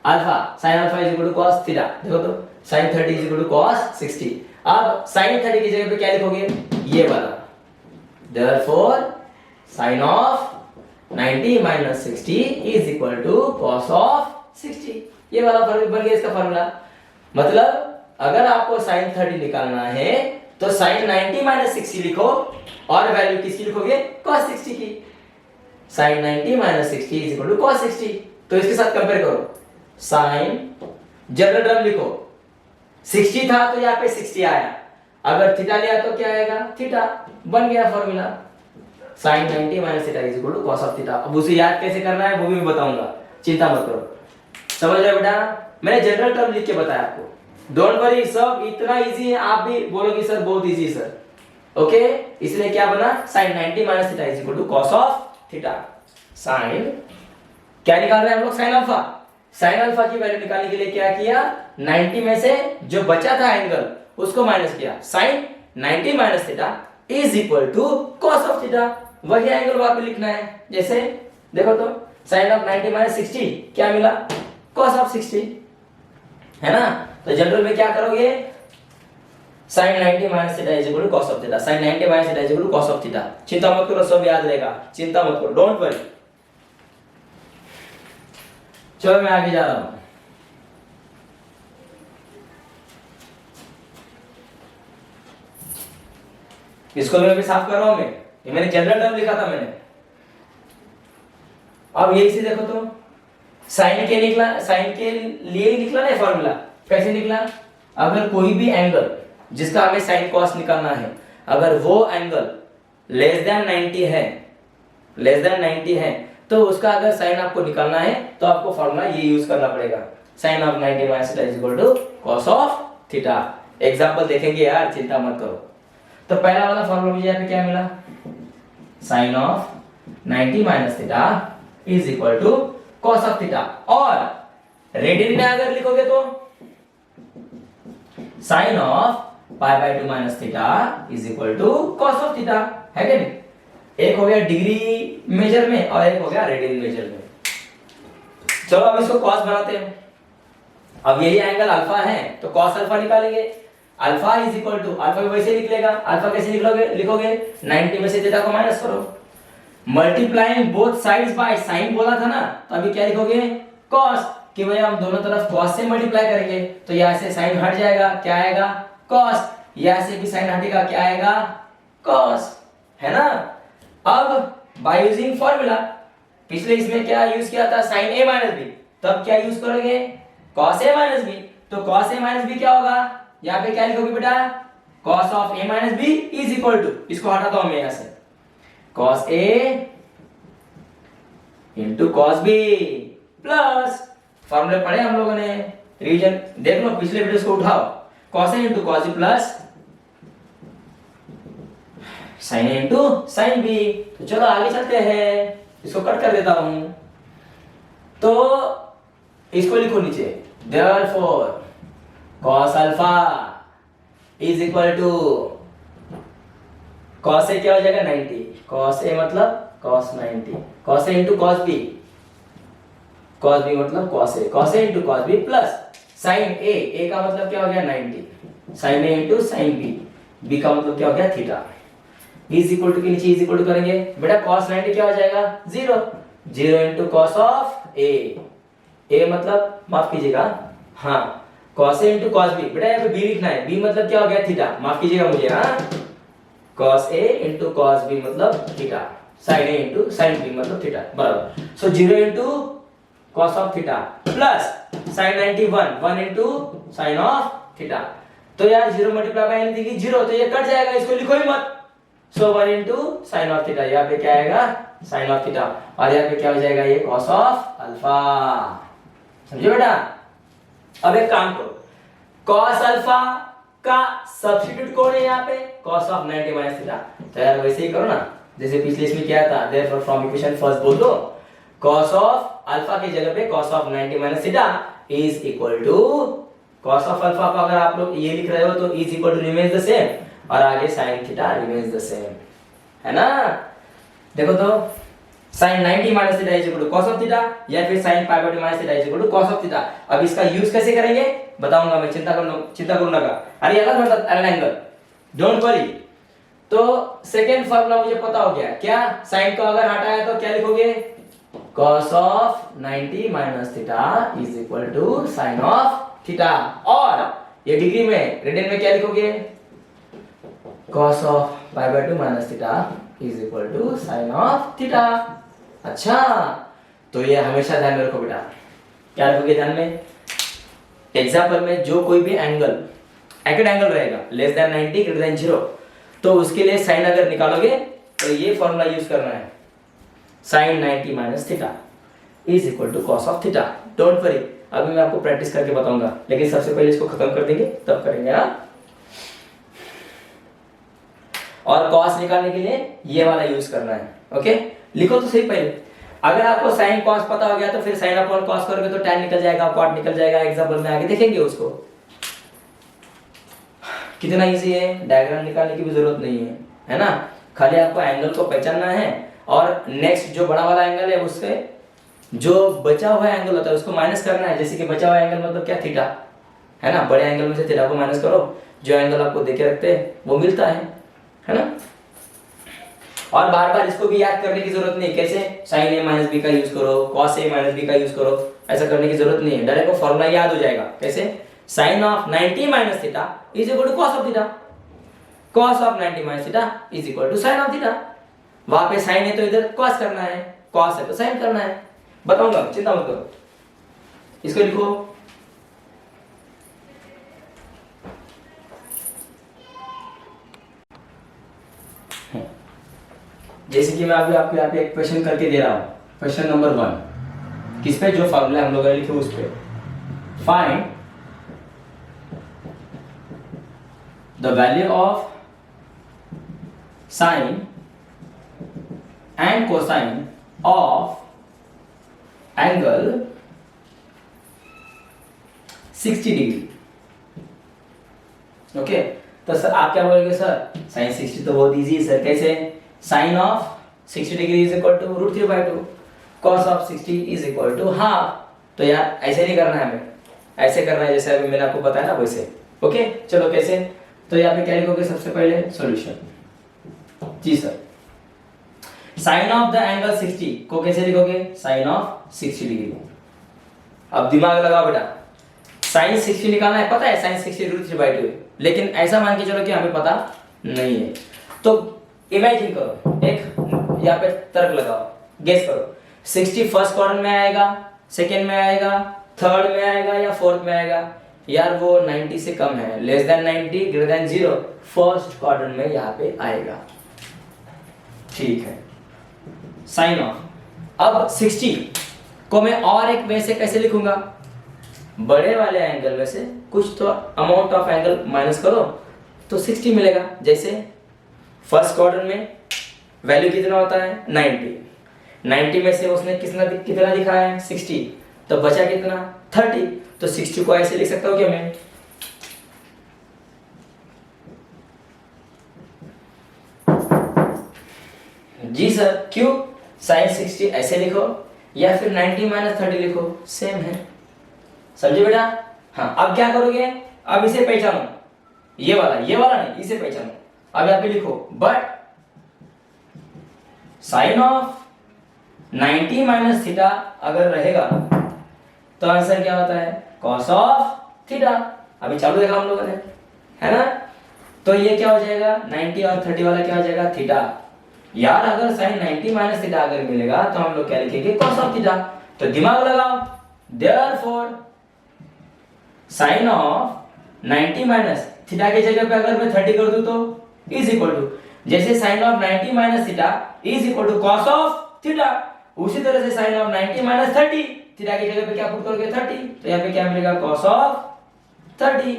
alpha sin alpha is equal to cos theta, देखो तो sin 30 is equal to cos 60। अब sin 30 की जगह पे क्या लिखोगे, ये वाला, therefore sin of 90 minus 60 is equal to cos of 60। ये वाला बन गया इसका फार्मूला। मतलब अगर आपको sin 30 निकालना है तो sin 90 minus 60 लिखो और वैल्यू किसकी लिखोगे, cos 60 की। sin 90 minus 60 is equal to cos 60। तो इसके साथ कंपेयर करो, sin जनरल टर्म लिखो, 60 था तो यहाँ पे 60 आया, अगर थीटा लिया तो क्या आएगा, थीटा, बन गया formula, sin 90 minus theta is equal to cos of theta. अब उसे याद कैसे करना है वो भी मैं बताऊंगा, चिंता मत करो। समझ रहे हो बेटा, मैंने जनरल टर्म लिख के बताया आपको, डोंट वरी, सब इतना इजी है, आप भी बोलोगे सर बहुत इजी सर। ओके, इसलिए क्या बना, sin 90 minus theta is equal to cos of theta. sin क्या निकाल रहे हैं हम लोग, sin अल्फा। sin अल्फा की वैल्यू निकालने के लिए क्या किया, 90 में से जो बचा था एंगल उसको माइनस किया, sin 90 minus theta is equal to cos of theta. वही एंगल वहां पे लिखना है, जैसे देखो तो sin of 90 minus 60 क्या मिला, cos of 60, है ना। तो जनरल में क्या करोगे, sin 90 minus theta is equal to cos of theta, sin 90 minus theta is equal to cos of theta. चिंता मत करो, सब याद रहेगा, चिंता मत करो, डोंट वरी। चलो मैं आगे जा रहा हूं। इसको मैं भी साफ कर रहा हूं, ये मैंने जनरल टर्म लिखा था मैंने। अब यही से देखो तो साइन के निकला, साइन के लिए ही निकला ना फॉर्मूला, कैसे निकला, अगर कोई भी एंगल जिसका हमें साइन कॉस निकालना है, अगर वो एंगल लेस देन 90 है तो उसका अगर साइन आपको निकालना है तो आपको फॉर्मूला ये यूज करना पड़ेगा, sine of 90 minus theta is equal to cos of theta. Example देखेंगे यार, चिंता मत करो। तो पहला वाला फॉर्मूला मुझे यहाँ पे क्या मिला, sine of 90 minus theta is equal to cos of theta, और रेडियन में अगर लिखोगे तो sine of pi by 2 minus theta is equal to cos of theta, है क्या नहीं। एक हो गया डिग्री मेजर में और एक हो गया रेडियन मेजर में। चलो अब इसको कॉस बनाते हैं। अब यही एंगल अल्फा है तो कॉस अल्फा निकालेंगे, alpha is equal to, alpha वैसे निकलेगा, अल्फा कैसे लिखोगे 90 में से थीटा को माइनस करो, multiplying both sides by sign बोला था ना, तो अभी क्या लिखोगे कॉस, कि भाई हम दोनों तरफ कॉस से मल्टीप्लाई करेंगे तो यहां से साइन हट जाएगा, क्या आएगा कॉस, यहां से भी साइन हटेगा, क्या आएगा कॉस, है ना। अब बाय यूजिंग फॉर्मूला, पिछले इसमें क्या यूज किया था साइन a माइनस बी, तब क्या यूज करोगे cos a माइनस बी, तो cos a माइनस बी क्या होगा, यहाँ पे क्या लिखोगे बेटा, cos of a minus B is equal to, इसको हटाता हूं मैं यहां से, cos a into cos b plus, फॉर्मूले पढ़े हम लोगों ने, रिवीजन देख लो, पिछले वीडियोस को उठाओ, cos a into cos b plus sin a into sin b। तो चलो आगे चलते हैं, इसको कट कर देता हूं, तो इसको लिखो नीचे, therefore cos alpha is equal to, cos a क्या हो जाएगा 90, cos a मतलब cos 90, cos a into cos b, cos b मतलब cos a into cos b plus sin a का मतलब क्या हो गया 90, sin a into sin b, b का मतलब क्या हो गया थीटा, इज इक्वल टू के नीचे इज इक्वल टू करेंगे बेटा, cos 90 क्या हो जाएगा 0, 0 इंटू cos ऑफ a मतलब माफ कीजिएगा, हाँ cos a into cos b, बेटा यहाँ पे b लिखना है, b मतलब क्या हो गया थीटा, माफ कीजिएगा मुझे, हाँ cos a into cos b मतलब theta, sin a into sin b मतलब थीटा, बराबर, सो 0 into cos of theta plus sin 90 1 into sin of theta, तो यार 0 मल्टीप्लाई बाय एनीथिंग 0, तो ये कट जाएगा, इसको लिखो ही मत, सो 1 इंटू साइन ऑफ थीटा, यहाँ पे क्या आएगा साइन ऑफ थीटा, और यहाँ पे क्या हो जाएगा ये cos ऑफ अल्फा, समझे बेटा। अब एक काम करो, cos अल्फा का सब्स्टिट्यूट कौन है यहाँ पे, cos ऑफ 90 माइनस थीटा, तो यार वैसे ही करो ना जैसे पिछले इसमें किया था, देयरफॉर फ्रॉम इक्वेशन फर्स्ट बोल दो, cos ऑफ अल्फा की जगह पे cos of 90 minus theta is equal to, cos of alpha को अगर आप लोग ये लिख रहे हो तो is equal to remains the same, और आगे sin theta remains the same, है ना। देखो तो sin 90 minus theta is equal to cos of theta, या फिर sin pi by 2 minus theta is equal to cos of theta. अब इसका यूज कैसे करेंगे बताऊंगा मैं, चिंता करो ना का, अरे अलग मतलब अलग एंगल, डोंट वरी। तो सेकंड फार्मूला मुझे पता हो गया, क्या sin को अगर हटाया तो क्या लिखोगे, cos of 90 minus theta is equal to sin of theta, और ये डिग्री में रेडियन में क्या लिखोगे, cos of pi by 2 minus theta is equal to sin of theta. अच्छा, तो ये हमेशा ध्यान में रखो बेटा, क्या रखोगे ध्यान में, एग्जांपल में जो कोई भी एंगल एक्यूट एंगल रहेगा लेस देन 90 ग्रेटर देन 0, तो उसके लिए साइन अगर निकालोगे तो ये फॉर्मूला यूज करना है, sin 90 minus theta is equal to cos of theta. Don't worry, अभी मैं आपको प्रैक्टिस करके बताऊंगा, लेकिन सबसे पहले इसको खत्म कर देंगे तब करेंगे ना। और cos निकालने के लिए ये वाला यूज करना है, ओके लिखो तो सही पहले, अगर आपको sin cos पता हो गया तो फिर sin अपॉन cos करोगे तो tan निकल जाएगा, cot निकल जाएगा, एग्जांपल में आगे देखेंगे उसको, कितना इजी है, डायग्राम निकालने की भी जरूरत नहीं है ना, खाली आपको एंगल को पहचानना है, और नेक्स्ट जो बड़ा वाला एंगल है उससे जो बचा हुआ एंगल होता है उसको माइनस करना है, जैसे कि बचा हुआ एंगल मतलब क्या थीटा, है ना, बड़े एंगल में से थीटा को माइनस करो, जो एंगल आपको देखे रखते हैं वो मिलता है ना। और बार बार इसको भी याद करने की जरूरत नहीं, कैसे sin a माइनस b का यूज करो, cos a माइनस b का यूज करो, ऐसा करने की जरूरत नहीं है, डायरेक्ट वो फॉर्मूला याद हो जाएगा, कैसे sin of 90 minus theta is equal to cos of theta, cos of 90 minus theta is equal to sin of theta, वहां पे sin है तो इधर cos करना है, cos है तो sin करना है, बताऊंगा चिंता मत करो, इसको लिखो, जैसे कि मैं अभी आपको यहाँ पे एक क्वेश्चन करके दे रहा हूं, क्वेश्चन नंबर 1 किस पे, जो फॉर्मूला हम लोग लिखे उस पे, find the value of sine and cosine of angle 60 degree. Okay, तो सर आप क्या बोलेंगे, सर साइन 60 तो बहुत इजी है सर, कैसे, sine of 60 degree is equal to √3/2, cos of 60 is equal to half, तो यार ऐसे नहीं करना है हमें, ऐसे करना है जैसे अभी मैंने आपको बताया ना वैसे, ओके चलो कैसे, तो यहाँ पे क्या लिखोगे सबसे पहले सॉल्यूशन, जी sir sine of the angle 60 को कैसे लिखोगे, साइन ऑफ 60 डिग्री, अब दिमाग लगाओ बेटा, साइन 60 निकालना है, पता है साइन 60 √3/2, लेकिन ऐसा मान के चलो कि हमें पता नहीं है, तो इमेजिन करो, एक यहाँ पे तर्क लगाओ, गेस करो, 60 फर्स्ट क्वाड्रेंट में आएगा, सेकेंड में आएगा, थर्ड में आएगा या फोर्थ में आएगा? यार वो 90 से कम है, less than 90 greater than 0, first quadrant में यहाँ पे आएगा। ठीक है, साइन ऑफ। अब 60 को मैं और एक वे से कैसे लिखूंगा? बड़े वाले एंगल में से कुछ तो अमाउंट ऑफ एंगल माइनस करो तो 60 मिलेगा। जैसे फर्स्ट क्वाड्रेंट में वैल्यू कितना होता है? 90 में से उसने कितना दिखाया है? 60, तो बचा कितना? 30। तो 60 को ऐसे लिख सकता हूं क्या मैं? जी सर, क्यों? साइन 60 ऐसे लिखो या फिर 90 माइनस 30 लिखो, सेम है। समझे बेटा? हाँ, अब क्या करोगे? अब इसे पहचानो, ये वाला नहीं, इसे पहचानो। अब यहाँ पे लिखो but sine of 90 minus theta अगर रहेगा तो आंसर क्या होता है? Cos of theta. अभी चालू देखा हम लोगों ने, है ना? तो ये क्या हो जाएगा? 90 और 30 वाला क्या हो जाएगा? थीटा। यार अगर साइन 90 माइनस थीटा अगर मिलेगा तो हम लोग क्या लिखेंगे? Cos of theta. तो दिमाग लगाओ, therefore sine of 90 minus theta की जगह पे अगर मैं 30 कर दूं तो इज इक्वल टू, जैसे sine of 90 minus theta is equal to cos of theta, उसी तरह से साइन ऑफ 90 माइनस 30 थीटा की जगह पे क्या पुट करोगे? 30, तो यहाँ पे क्या मिलेगा? Cos of 30।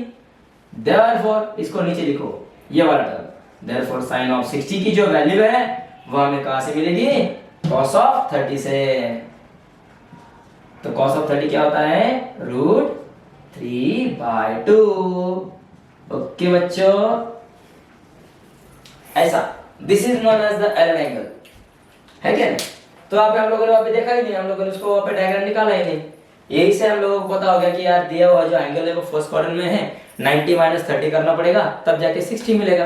देयरफॉर इसको नीचे लिखो, ये वाला टर्म। देयरफॉर साइन ऑफ 60 की जो वैल्यू है वो हमें कहां से मिलेगी? कॉस ऑफ 30 से। तो कॉस ऑफ 30 क्या होता है? √3/2। ओके बच्चों, ऐसा this is known as the allied angle, है क्या? तो आप हम लोगों ने वहां पे देखा ही नहीं, हम लोगों ने उसको वहां पे डायग्राम निकाला ही नहीं। यही से हम लोगों को पता हो गया कि यार दिया हुआ जो एंगल है वो फर्स्ट क्वाड्रेंट में है, 90 माइनस 30 करना पड़ेगा तब जाके 60 मिलेगा।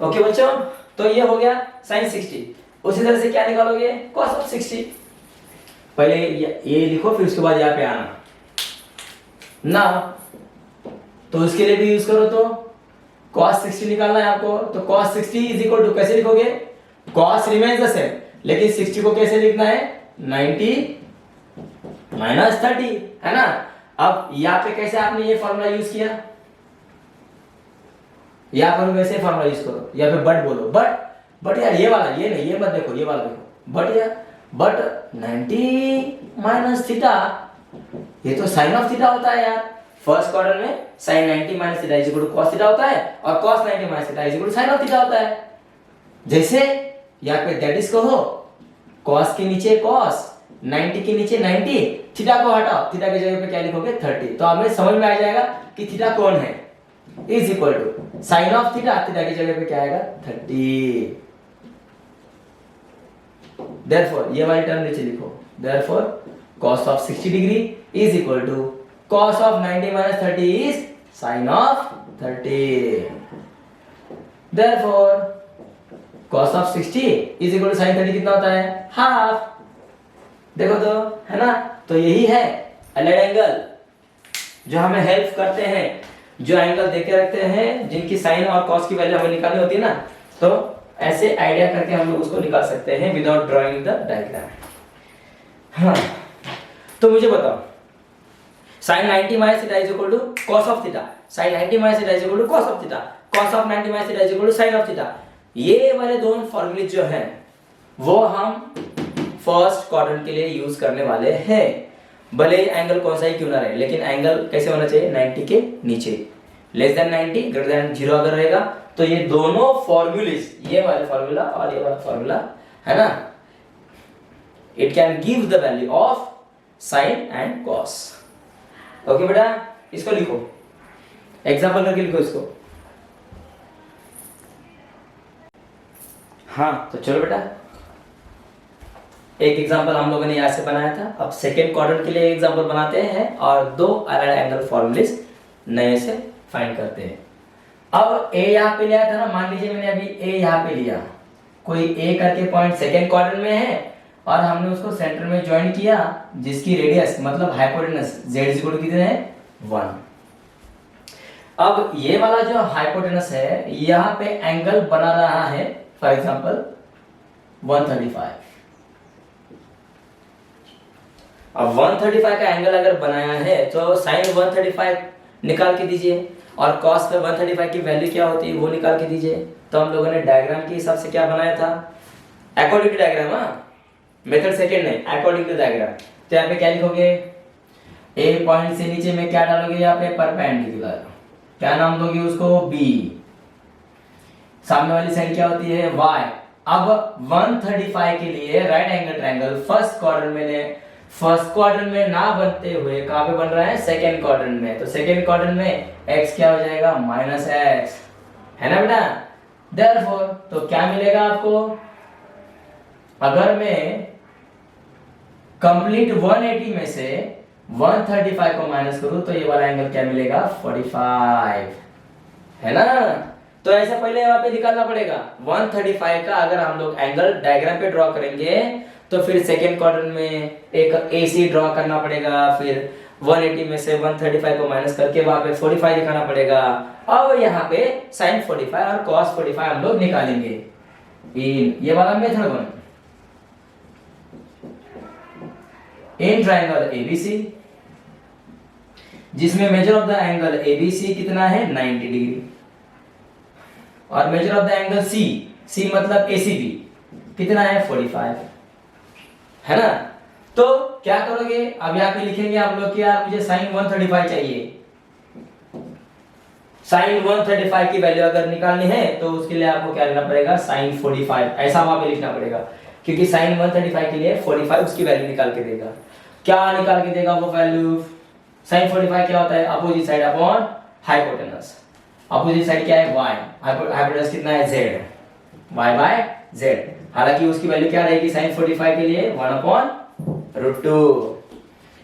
ओके बच्चों, तो ये हो गया साइन 60। उसी तरह से क्या निकालोगे? Cos of 60। पहले ये लिखो, फिर उसके बाद यहाँ पे आना ना, तो उसके लिए भी यूज करो। तो cos 60 निकालना है आपको, तो cos 60 इज इक्वल टू कैसे लिखोगे? cos रिमेन्स द सेम, लेकिन 60 को कैसे लिखना है? 90 माइनस 30, है ना? अब यहाँ पे कैसे आपने ये फॉर्मूला यूज किया? यहाँ पर वैसे फॉर्मूला यूज करो, यहाँ पे बट बोलो, बट यार ये वाला, ये नहीं, ये मत देखो, ये वाला देखो। बट यार, बट 90 माइनस थीटा, ये तो साइन ऑफ थीटा होता है यार। फर्स्ट क्वाड्रेंट में sine 90 minus theta is equal to cos theta होता है और cos 90 minus theta is equal to sine of theta होता है। जैसे यहाँ पे दैट इज कहो, कॉस के नीचे कॉस, 90 के नीचे 90, थीटा को हटाओ, थीटा की जगह पे क्या लिखोगे? 30। तो हमें समझ में आ जाएगा कि थीटा कौन है? Is equal to sine of theta, theta की जगह पे क्या आएगा? 30। देयरफॉर ये वाली टर्म नीचे लिखो, therefore cos of 60 degree is equal to cos of 90 minus 30 is sin of 30. Therefore cos of 60 is equal to sin 30 कितना होता है? हाफ। देखो तो, है ना? तो यही है एलाइड एंगल जो हमें हेल्प करते हैं, जो एंगल देके रखते हैं, जिनकी साइन और कॉस की वैल्यू हमें निकालनी होती है ना, तो ऐसे आइडिया करके हम लोग उसको निकाल सकते हैं विदाउट ड्राइंग द डायग्राम। हाँ, तो मुझे बताओ, sin 90 minus theta is equal to cos of theta, sin 90 minus theta is equal to cos of theta, cos of 90 minus theta is equal to sin of theta। ये वाले दोनों फॉर्मूले जो हैं वो हम फर्स्ट क्वाड्रेंट के लिए यूज करने वाले हैं, भले एंगल कौन सा ही क्यों ना रहे, लेकिन एंगल कैसे होना चाहिए? 90 के नीचे, लेस देन 90 ग्रेटर देन 0 अगर रहेगा तो ये दोनों फॉर्मूलेस, ये वाला फॉर्मूला और ये वाला फॉर्मूला, है ना, it can give the value of sine and cos. Okay बेटा, इसको लिखो, एग्जाम्पल करके लिखो इसको। हाँ, तो चलो बेटा, एक एग्जाम्पल हम लोगों ने यहां से बनाया था, अब सेकेंड क्वाड्रेंट के लिए एग्जाम्पल बनाते हैं और दो अलग एंगल फॉर्मूलेस नए से फाइंड करते हैं। अब ए यहाँ पे लिया था ना, मान लीजिए मैंने अभी ए यहाँ पे लिया, कोई ए करके पॉइंट सेकेंड क्वाड्रेंट में है और हमने उसको सेंटर में ज्वाइन किया, जिसकी रेडियस मतलब hypotenuse z is equal to कितने है? 1। अब ये वाला जो हाइपोटेनस है यहाँ पे एंगल बना रहा है, फॉर एग्जांपल 135। अब 135 का एंगल अगर बनाया है तो साइन 135 निकाल के दीजिए और कॉस पे 135 की वैल्यू क्या होती है वो निकाल के दीजिए। तो हम लोगों ने डायग्राम के हिसाब से क्या बनाया था, according to diagram, method second नहीं, अकॉर्डिंग टू डायग्राम। तो यहाँ पे क्या लिखोगे, ए पॉइंट से नीचे में क्या डालोगे, यहाँ पे परपेंडिकुलर, क्या नाम दोगे उसको, बी। सामने वाली साइड क्या होती है, वाई। अब 135 के लिए right angle triangle first quadrant में ना बनते हुए कहां पे बन रहा है, सेकंड क्वाड्रेंट में। तो सेकंड क्वाड्रेंट में x क्या हो जाएगा, -x, है ना बेटा। देयरफॉर तो क्या मिलेगा आपको, अगर मैं कंप्लीट 180 में से 135 को माइनस करूं तो ये वाला एंगल क्या मिलेगा, 45, है ना। तो ऐसा पहले यहाँ पे निकालना पड़ेगा 135 का। अगर हम लोग एंगल डायग्राम पे ड्रॉ करेंगे तो फिर सेकेंड क्वाड्रेंट में एक AC ड्रॉ करना पड़ेगा, फिर 180 में से 135 को माइनस करके वहां पे 45 दिखाना पड़ेगा। अब यहाँ पे sin 45 और cos 45 हम लोग निकालेंगे इन ये वाला method one. In triangle ABC जिसमें measure of the angle ABC कितना है, 90 डिग्री, और measure of the angle C मतलब ACB कितना है, 45, है ना। तो क्या करोगे, अब यहाँ पे लिखेंगे हम लोग कि यार मुझे sin 135 चाहिए। sin 135 की वैल्यू अगर निकालनी है तो उसके लिए आपको क्या लेना पड़ेगा, sin 45, ऐसा वहां पे लिखना पड़ेगा, क्योंकि sin 135 के लिए 45 उसकी वैल्यू निकाल के देगा। क्या निकाल के देगा वो वैल्यू, sin 45 क्या होता है, opposite side upon hypotenuse. Opposite side क्या है, y, हाइपोटेनस कितना है, z, y बाय z। हालांकि उसकी वैल्यू क्या रहेगी sin 45 के लिए, 1/√2।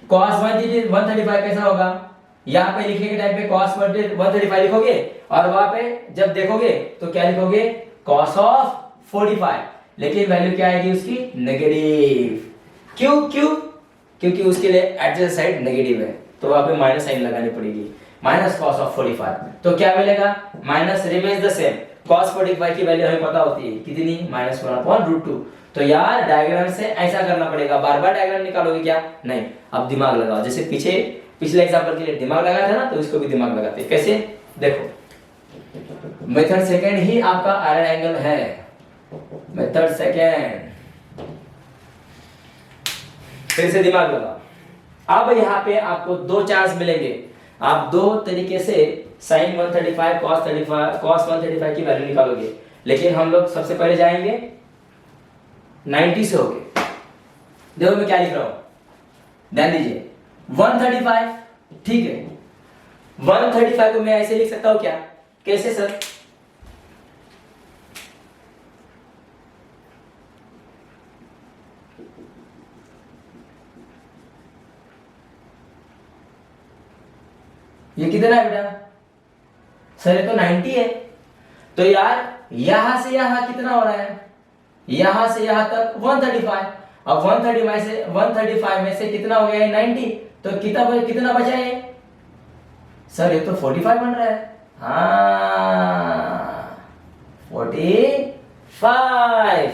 cos 135 कैसा होगा, यहाँ पे लिखने के टाइम पे cos 135 लिखोगे और वहां पे जब देखोगे तो क्या लिखोगे, cos ऑफ 45, लेकिन वैल्यू क्या आएगी उसकी, नेगेटिव। क्यों, क्योंकि उसके लिए एडजस्ट साइड नेगेटिव है, तो वहां पे माइनस साइन लगानी पड़ेगी, माइनस cos ऑफ 45। तो क्या मिलेगा, minus remains the same. cos 45 की वैल्यू हमें पता होती है कितनी, -1/√2। तो यार डायग्राम से ऐसा करना पड़ेगा, बार बार डायग्राम निकालोगे क्या, नहीं, अब दिमाग लगाओ। जैसे पिछले एग्जांपल के लिए दिमाग लगाया था ना, तो इसको भी दिमाग लगाते हैं। कैसे, देखो मेथड सेकंड ही आपका आयरन एंगल है, मेथड सेकंड, फिर से दिमाग लगाओ। अब यहाँ पे आपको दो चांस मिलेंगे, आप दो तरीके से sin 135 cos 135 की वैल्यू निकालोगे, लेकिन हम लोग सबसे पहले जाएंगे 90 से होगे। देखो मैं क्या लिख रहा हूं, ध्यान दीजिए, 135, ठीक है, 135 को मैं ऐसे लिख सकता हूं क्या, कैसे सर, ये कितना है बेटा, सर ये तो 90 है। तो यार यहां से यहां कितना हो रहा है, यहां से यहां तक 135। अब 135 में से कितना हो गया है, 90। तो कितना बचा है, सर ये तो 45 बन रहा है, हाँ 45।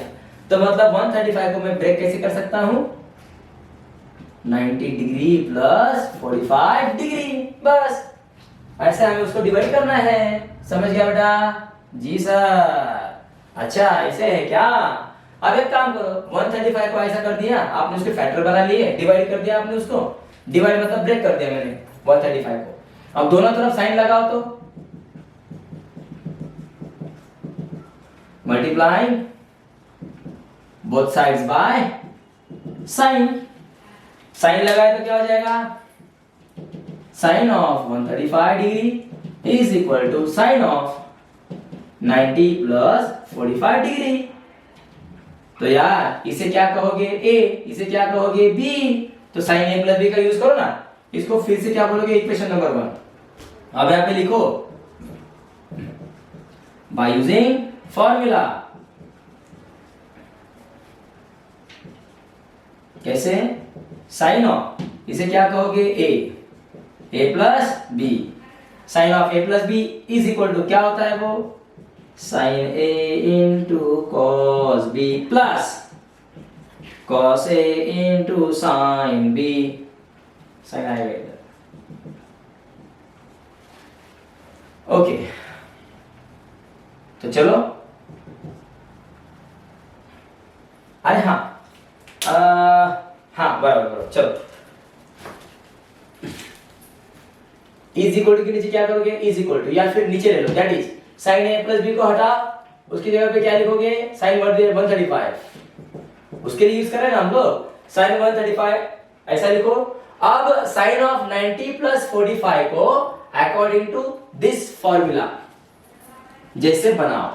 तो मतलब 135 को मैं ब्रेक कैसे कर सकता हूं, 90 डिग्री प्लस 45 डिग्री, बस ऐसे हमें उसको डिवाइड करना है। समझ गया बेटा, जी सर, अच्छा ऐसे है क्या। अब एक काम करो, 135 को ऐसा कर दिया आपने, उसके फैक्टर बना लिए, डिवाइड कर दिया आपने उसको, डिवाइड मतलब ब्रेक कर दिया मैंने 135 को। अब दोनों तरफ साइन लगाओ, तो multiplying both sides by sine, sine लगाए तो क्या हो जाएगा, sine of 135 degree is equal to sine of 90 plus 45 degree. तो यार इसे क्या कहोगे, ए, इसे क्या कहोगे, बी। तो साइन ए प्लस बी का यूज करो ना, इसको फिर से क्या बोलोगे, इक्वेशन नंबर 1। अब यहां पे लिखो, बाय यूजिंग फॉर्मूला, कैसे, साइन ऑफ, इसे क्या कहोगे, A plus B, sine of A plus B is equal to क्या होता है वो, sine A into cos B plus cos A into sin B, sin आएगा इधर। ओके तो चलो अरे हाँ हाँ बराबर चलो इज इक्वल टू के नीचे क्या करोगे इज इक्वल टू या फिर नीचे ले लो that is sin A plus B को हटा उसकी जगह पे क्या लिखोगे sin 135 उसके लिए यूज कर रहे हैं ना हम लोग sin 135 ऐसा लिखो। अब sin ऑफ 90 प्लस 45 को अकॉर्डिंग टू दिस फॉर्मूला जैसे बनाओ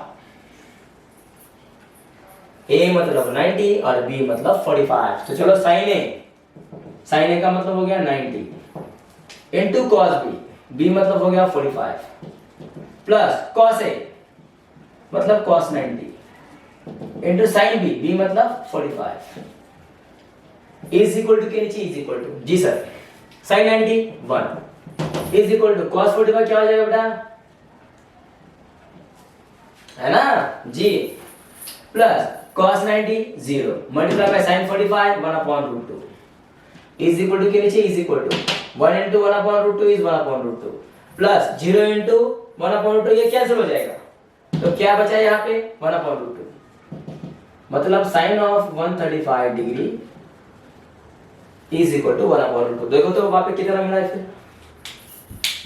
a मतलब 90 और b मतलब 45 तो चलो sin a का मतलब हो गया 90 इंटू cos b b मतलब हो गया 45 प्लस cos a मतलब cos 90 into sin b b मतलब 45 इज इक्वल टू के नीचे इज इक्वल टू जी sir sin 90 1 is equal to cos 45 क्या हो जाएगा बेटा है ना जी plus cos 90 0 multiply by sin 45 1 upon root 2 is equal to के नीचे is equal to 1 into 1 upon root 2 is 1 upon root 2 plus 0 into 1 upon root 2 ये कैंसिल हो जाएगा तो क्या बचा यहाँ पे 1 upon root 2 मतलब sin of 135 degree is equal to 1 upon root 2 देखो तो वहां पे कितना मिला है फिर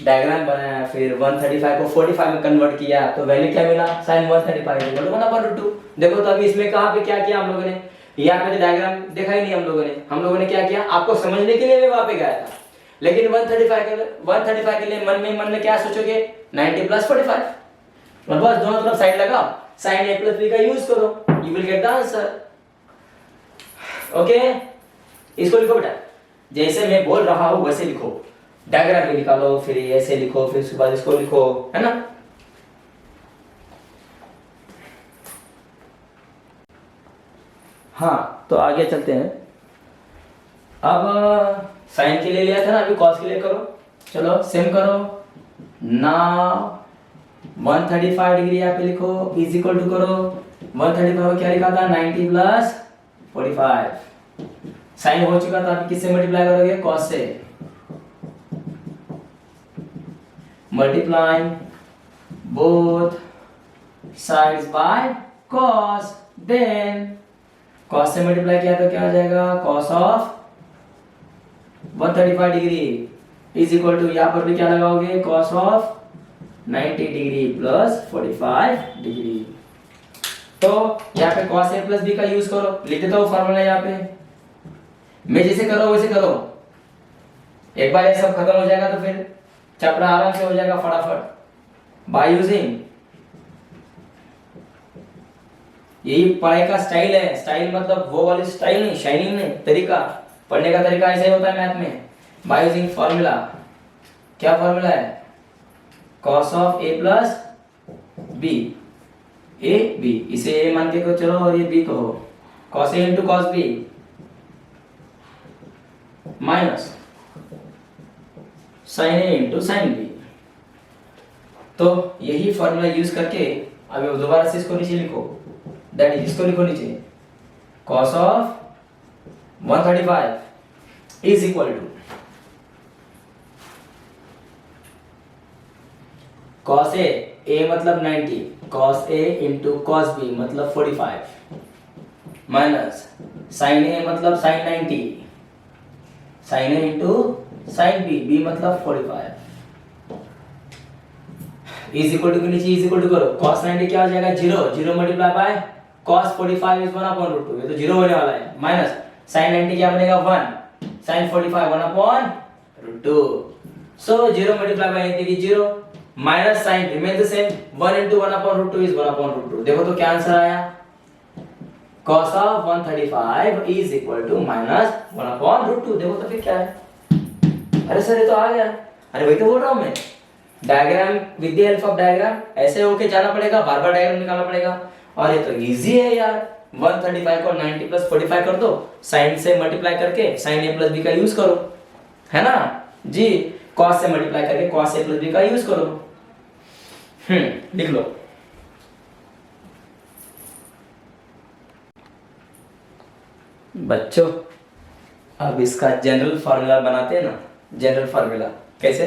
डायग्राम बनाया फिर 135 को 45 में कन्वर्ट किया तो वैल्यू क्या मिला sin 135 equal to 1 upon root 2 देखो तो अभी इसमें कहां पे क्या किया हम लोगों ने यहाँ पे डायग्राम देखा ही नहीं हम लोगों ने क्या किया आपको समझने के लिए मैं वहां पे गया था लेकिन 135 के लिए मन में क्या सोचोगे 90 प्लस 45 और बस दोनों तरफ साइड लगाओ sin a प्लस b का यूज करो you will get the answer okay इसको लिखो बेटा जैसे मैं बोल रहा हूं वैसे लिखो डायग्राम भी निकालो फिर ऐसे लिखो फिर उसके बाद इसको लिखो है ना हाँ तो आगे चलते हैं अब साइन के लिए लिया था ना अभी कॉस के लिए करो चलो सेम करो नाउ 135 डिग्री यहाँ पे लिखो इज इक्वल टू करो 135 को क्या लिखा था 90 प्लस 45 साइन हो चुका था अभी किससे मल्टीप्लाई करोगे कॉस से multiply both sides by cos then cos से मल्टीप्लाई किया तो क्या हो जाएगा cos of 135 degree is equal to यहाँ पर भी क्या लगाओगे cos of 90 degree plus 45 degree तो यहाँ पे cos a प्लस b का यूज करो लिख देता हूँ फॉर्मूला यहाँ पे मैं जैसे कर रहा हूँ वैसे करो एक बार ये सब खत्म हो जाएगा तो फिर चैप्टर आराम से हो जाएगा फटाफट बाय यूजिंग यही पढ़ाई का स्टाइल है स्टाइल मतलब वो वाली स्टाइल नहीं शाइनिंग नहीं तरीका पढ़ने का तरीका ऐसे ही होता है मैथ में बाय यूजिंग फॉर्मूला क्या फॉर्मूला है cos of a plus b a b इसे a मान के चलो और ये b कहो cos a into cos b minus sin a into sin b तो यही फॉर्मूला यूज करके अभी दोबारा से इसको नीचे लिखो दैट इज इसको लिखो नीचे cos of 135 is equal to cos a मतलब 90 cos a into cos b मतलब 45 माइनस sin a मतलब sin 90 sin a into sin b b मतलब 45 is equal to के नीचे is equal to करो cos 90 क्या हो जाएगा 0 multiply by cos 45 is 1 upon root 2 ये तो 0 होने वाला है माइनस sin 90 क्या बनेगा 1 sin 45 1 upon root 2 so 0 multiplied by anything is 0 minus sin remains the same 1 into 1 upon root 2 is 1 upon root 2 देखो तो क्या आंसर आया cos of 135 is equal to minus 1 upon root 2 देखो तो फिर क्या है अरे सर ये तो आ गया अरे वही तो बोल रहा हूँ मैं diagram with the help of diagram ऐसे होके जाना पड़ेगा बार बार डायग्राम निकालना पड़ेगा और ये तो इजी है यार 135 को 90 प्लस 45 कर दो साइन से मल्टीप्लाई करके साइन a प्लस b का यूज करो है ना जी cos से मल्टीप्लाई करके cos a प्लस b का यूज करो लिख लो बच्चों अब इसका जनरल फार्मूला बनाते हैं ना। जनरल फार्मूला कैसे?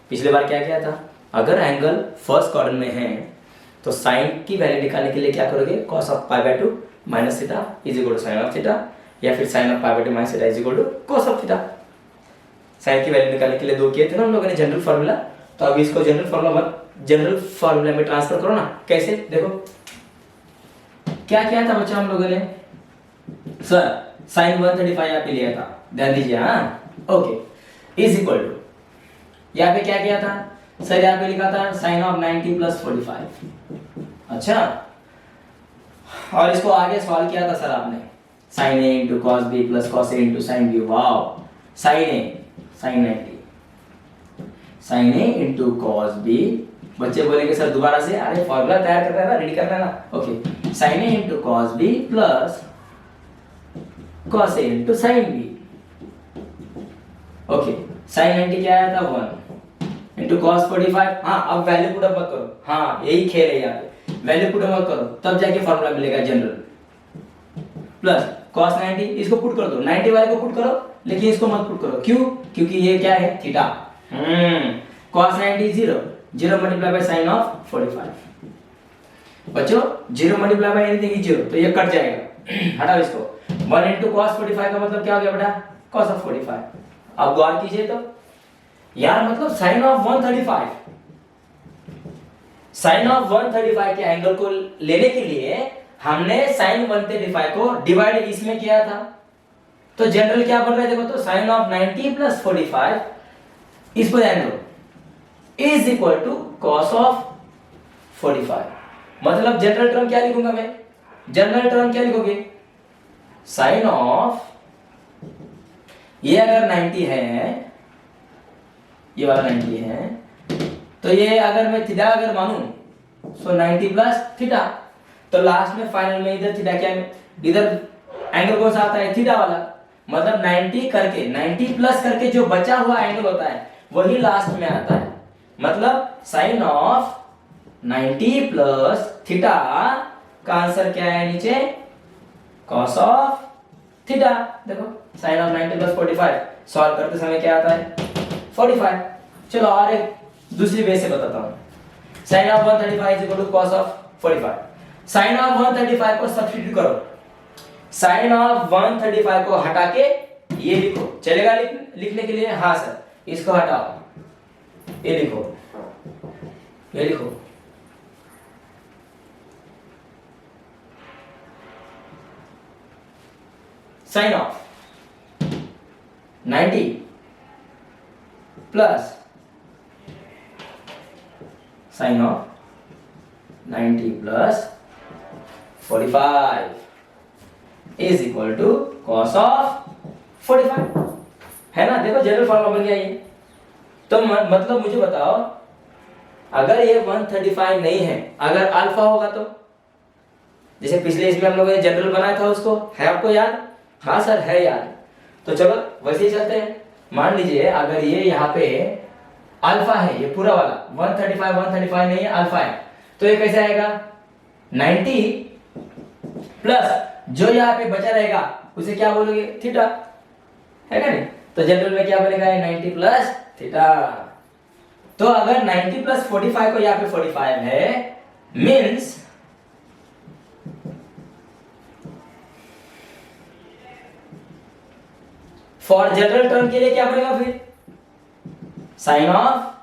पिछले बार क्या किया था, अगर एंगल फर्स्ट क्वाड्रेंट में है तो साइन की वैल्यू निकालने के लिए क्या करोगे, cos of pi by 2 minus theta is equal to sine of theta, या फिर sine of pi by 2 minus theta is equal to cos of theta. Sine की वैल्यू निकालने के लिए दो किए थे ना हम लोगों ने जनरल फार्मूला। तो अब इसको जनरल फार्मूला में ट्रांसफर करो ना। कैसे? देखो क्या किया था बच्चा हम लोगों ने, सर साइन 135 यहाँ पे लिया था, ध्यान दीजिए। हाँ ओके, इज इक्वल टू यहाँ पे क्या किया था सर, यहाँ पे लिखा था साइन ऑफ 90 प्लस 45। अच्छा, और इसको आगे सॉल्व किया था सर आपने, sine A into cos B plus cos A into sine B. Wow, sine A sine 90 sine A into cos B. बच्चे बोलेंगे सर दोबारा से, अरे फॉर्मूला तैयार करना है ना, रेडी करना है ना। Okay, sine A into cos B plus cos A into sine B. Okay, sine 90 क्या आया था 1 इंटू कॉस 45। हाँ अब वैल्यू पुट अप मत करो, हाँ यही खेल है यहाँ पे, वैल्यू पुट अप मत करो तब जाके फॉर्मूला मिलेगा जनरल। प्लस कॉस 90, इसको पुट कर दो, 90 वाले को पुट करो, लेकिन इसको मत पुट करो। क्यों? क्योंकि ये क्या है, theta. Cos 90 0 multiply bye sine of 45। बच्चों 0 मल्टीप्लाई बाय एनीथिंग इज 0, तो ये कट जाएगा। हटाओ इसको। 1 इंटू कॉस 45 का मतलब क्या हो गया बेटा, कॉस ऑफ 45। अब गौर कीजिए तो यार, मतलब साइन ऑफ 135, साइन ऑफ 135 के एंगल को लेने के लिए हमने साइन 135 को डिवाइड इसमें किया था। तो जनरल क्या बन रहा है देखो, तो साइन ऑफ 90 प्लस 45 इस पर ध्यान दो is equal to cos of 45। मतलब जनरल टर्म क्या लिखूंगा मैं, जनरल टर्म क्या लिखोगे, साइन ऑफ, ये अगर 90 है, ये वाला 90 है, तो ये अगर मैं थीटा अगर मानूं सो 90 प्लस थीटा, तो लास्ट में फाइनल में इधर थीटा क्या है, इधर एंगल कौन सा आता है, थीटा वाला। मतलब 90 करके 90 प्लस करके जो बचा हुआ एंगल होता है वही लास्ट में आता है। मतलब साइन ऑफ 90 प्लस थीटा का आंसर क्या है नीचे, कॉस ऑफ थीटा। देखो साइन ऑफ 90 प्लस 45 सॉल्व करते समय क्या आता है, 45। चलो और एक दूसरी वे से बताता हूं। Sine of 135 is equal to cos of 45। Sine of 135 को सब्स्टिट्यूट करो, साइन ऑफ 135 को हटा के ये लिखो, चलेगा लिखने के लिए? हाँ सर, इसको हटाओ, ये लिखो, ये लिखो, sine of 90 plus sine of 90 plus 45 is equal to cos of 45, है ना। देखो जनरल फॉर्मूला बन गया ये। तो मतलब मुझे बताओ, अगर ये 135 नहीं है, अगर अल्फा होगा तो, जैसे पिछले इसमें हम लोगों ने जनरल बनाया था उसको, है आपको याद? हाँ सर है याद। तो चलो वैसे ही चलते हैं। मान लीजिए अगर ये यहाँ पे अल्फा है, ये पूरा वाला 135 नहीं है, अल्फा है, तो ये कैसे आएगा, 90 प्लस जो यहाँ पे बचा रहेगा उसे क्या बोलोगे, थीटा, है क्या नहीं? तो जनरल में क्या बनेगा, 90 प्लस थीटा। तो अगर 90 प्लस 45 को यहाँ पे 45 है, मीन्स फॉर जनरल टर्म के लिए क्या बनेगा फिर, sine of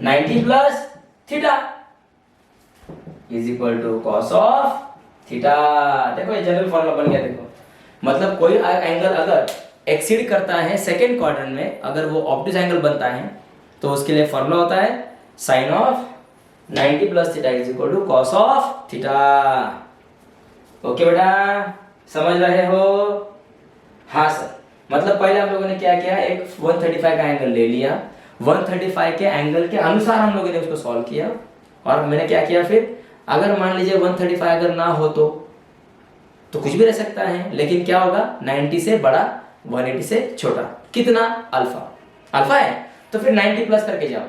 90 plus theta is equal to cos of theta. देखो ये जनरल फॉर्मूला बन गया। देखो मतलब कोई एंगल अगर एक्सीड करता है सेकेंड क्वाड्रेंट में, अगर वो ऑब्टूज एंगल बनता है, तो उसके लिए फॉर्मूला होता है sine of 90 plus theta is equal to cos of theta. Okay बेटा, समझ रहे हो? हाँ सर। मतलब पहले हम लोगों ने क्या किया, एक 135 का एंगल ले लिया, 135 के एंगल के अनुसार हम लोगों ने उसको सॉल्व किया, और मैंने क्या किया फिर, अगर मान लीजिए 135 अगर ना हो तो कुछ भी रह सकता है, लेकिन क्या होगा, 90 से बड़ा 180 से छोटा, कितना, अल्फा, अल्फा है तो फिर 90 प्लस करके जाओ।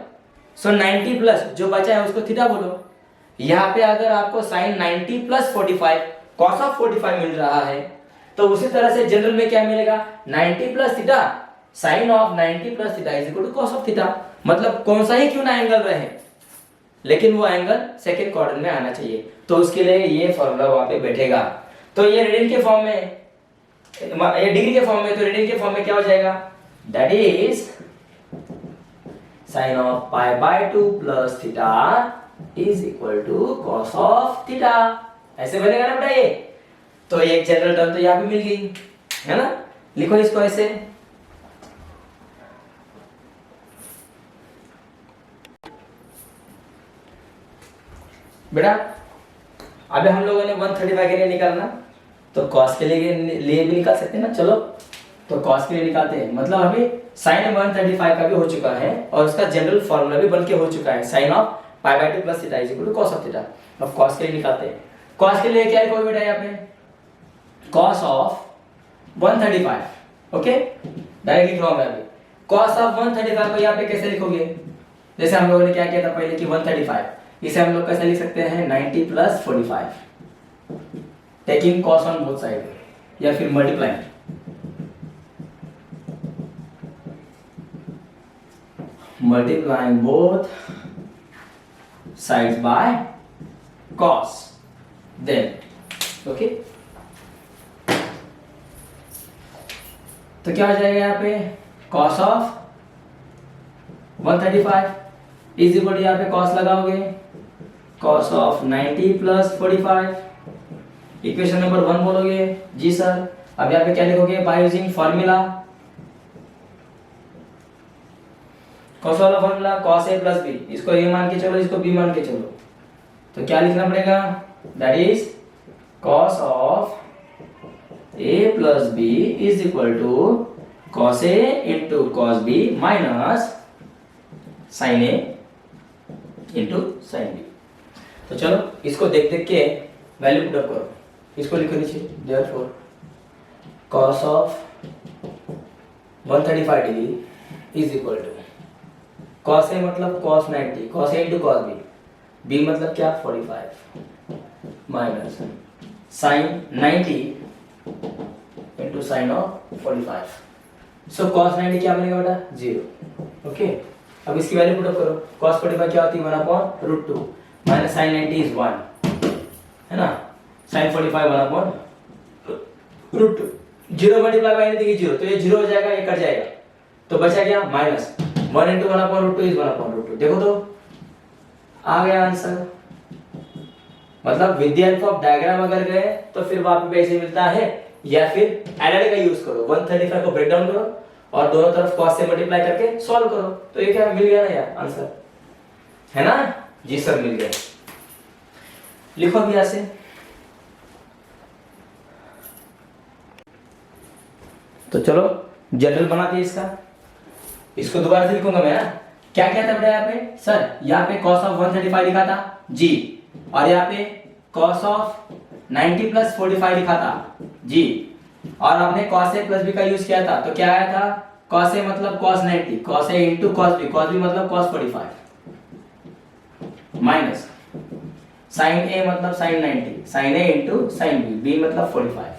सो 90 प्लस जो बचा है उसको थीटा बोलो। यहाँ पे अगर आपको साइन 90 प्लस 45 कॉस ऑफ 45 मिल रहा है, तो उसी तरह से जनरल में क्या मिलेगा, 90 plus theta sine of 90 plus theta is equal to cos of theta. मतलब कौन सा ही क्यों ना एंगल रहे, लेकिन वो एंगल सेकंड क्वाड्रेंट में आना चाहिए, तो उसके लिए ये फॉर्मूला वहां पे बैठेगा। तो ये रेडियन के फॉर्म में, ये डिग्री के फॉर्म में, तो रेडियन के फॉर्म में क्या हो जाएगा, that is sine of pi by 2 plus theta is equal to cos of theta. ऐसे बनेगा ना बेटा ये। तो एक जनरल टर्म तो यहाँ पे मिल गई है ना, लिखो इसको ऐसे। बेटा अभी हम लोगों ने 135 के लिए निकालना, तो cos के लिए भी निकाल सकते हैं ना। चलो तो cos के लिए निकालते हैं, मतलब अभी sin 135 का भी हो चुका है और उसका जनरल फॉर्मूला भी बन के हो चुका है, sin of pi by 2 plus theta is equal to cos of theta. अब cos के लिए निकालते हैं। cos के लिए क्या लिखोगे बेटा यहाँ पे, cos ऑफ 135, ओके डायरेक्ट लिख रहा हूं मैं अभी। cos ऑफ 135 को यहाँ पे कैसे लिखोगे, जैसे हम लोगों ने क्या किया था पहले कि 135, इसे हम लोग कैसे लिख सकते हैं 90 plus 45 taking cos on both side, या फिर multiplying both sides by cos, then okay. तो क्या हो जाएगा यहाँ पे cos of 135 is equal to यहाँ पे cos लगाओगे cos of 90 plus 45, equation number 1 बोलोगे जी सर। अब यहाँ पे क्या लिखोगे, बाय यूजिंग फॉर्मूला, cos वाला formula cos a plus b, इसको a मान के चलो, इसको b मान के चलो, तो क्या लिखना पड़ेगा, that is cos of a plus b is equal to cos a into cos b minus sin a into sin b। तो चलो इसको देख देख के वैल्यू पुट अप करो, इसको लिखो नीचे, therefore cos of 135 degree is equal to cos a मतलब cos 90, cos a into cos b, b मतलब क्या 45 minus sin 90 into sin of 45। So cos 90 क्या बनेगा बेटा 0, ओके। अब इसकी वैल्यू पुट अप करो, cos 45 क्या होती है 1/√2 माइनस sin 90 इज 1 है ना, sin 45 1/√2, 0 multiply by anything is 0, तो ये 0 हो जाएगा, ये कट जाएगा, तो बचा क्या माइनस 1 इंटू 1/√2 इज 1/√2। देखो तो आ गया आंसर। मतलब with the help of diagram अगर गए तो फिर वहां पे ऐसे मिलता है, या फिर एलआईडी का यूज करो, 135 को ब्रेक डाउन करो और दोनों तरफ cos से मल्टीप्लाई करके सॉल्व करो, तो ये क्या मिल गया ना यार आंसर, है ना जी सर मिल गया। लिखो भी ऐसे, तो चलो जनरल बनाते हैं इसका, इसको दोबारा से लिखूंगा मैं। क्या क्या था बेटा यहाँ पे सर, यहाँ पे cos ऑफ 135 लिखा था जी, और यहाँ पे cos ऑफ 90 प्लस 45 लिखा था जी, और आपने cos a प्लस b का यूज किया था, तो क्या आया था cos a मतलब cos 90, cos a into cos b मतलब cos 45 माइनस sin a मतलब sin 90, sin a into sin b, b मतलब 45,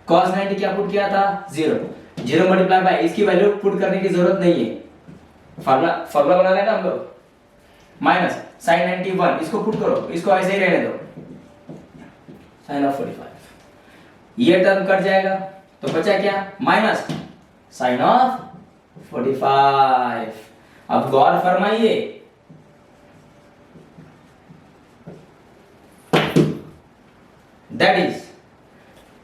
cos 90 क्या पुट किया था 0 मल्टीप्लाई बाय, इसकी वैल्यू पुट करने की जरूरत नहीं है, फॉर्मूला बना लेना हम लोग, माइनस sin 90 1, इसको पुट करो, इसको ऐसे ही रहने दो, sin ऑफ 45, ये टर्म कट जाएगा, तो बचा क्या माइनस sin ऑफ 45। अब गौर फरमाइए, दैट इज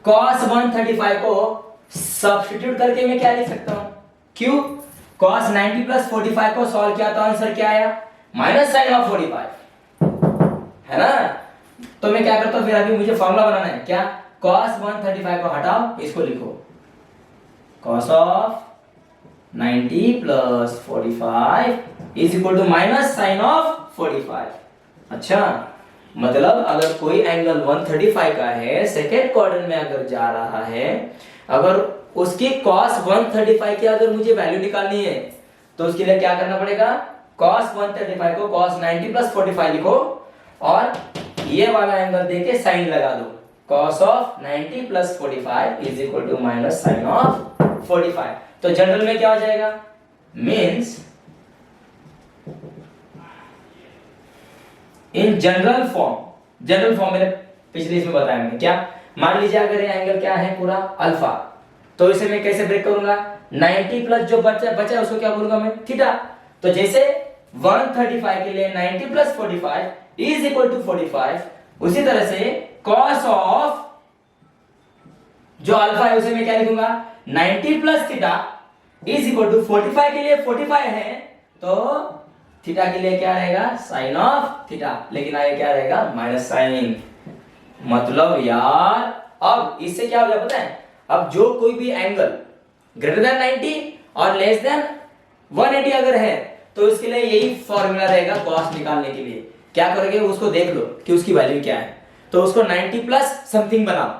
cos 135 को सब्स्टिट्यूट करके मैं क्या लिख सकता हूं, क्यों cos 90 प्लस 45 को सॉल्व किया तो आंसर क्या आया माइनस sin ऑफ 45, है ना। तो मैं क्या करता हूं, फिर अभी मुझे फॉर्मूला बनाना है, क्या cos 135 को हटाओ, इसको लिखो cos of 90 plus 45 is equal to minus sin of 45। अच्छा, मतलब अगर कोई एंगल 135 का है, सेकेंड क्वाड्रेंट में अगर जा रहा है, अगर उसकी cos 135 की अगर मुझे वैल्यू निकालनी है, तो उसके लिए क्या करना पड़ेगा, cos 135 को cos 90 प्लस 45 लिखो और ये वाला एंगल देके साइन लगा दो, cos of 90 plus 45 is equal to minus sine of 45। तो जनरल में क्या हो जाएगा, मीन्स इन जनरल फॉर्म मैंने पिछले इसमें बताया मैंने क्या, मान लीजिए अगर ये एंगल क्या है पूरा अल्फा, तो इसे मैं कैसे ब्रेक करूंगा, 90 प्लस जो बचा उसको क्या बोलूंगा मैं, थीटा। तो जैसे 135 के लिए 90 प्लस 45 इज इक्वल टू 45, उसी तरह से cos ऑफ जो अल्फा है उसे मैं क्या लिखूंगा, 90 plus theta is equal to 45 के लिए 45 है, तो थीटा के लिए क्या रहेगा, साइन ऑफ थीटा, लेकिन आगे क्या रहेगा, माइनस साइन। मतलब यार अब इससे क्या हो गया पता है, अब जो कोई भी एंगल ग्रेटर देन 90 और लेस देन 180 अगर है, तो इसके लिए यही फॉर्मूला रहेगा cos निकालने के लिए। क्या करोगे, उसको देख लो कि उसकी वैल्यू क्या है, तो उसको 90 प्लस समथिंग बनाओ।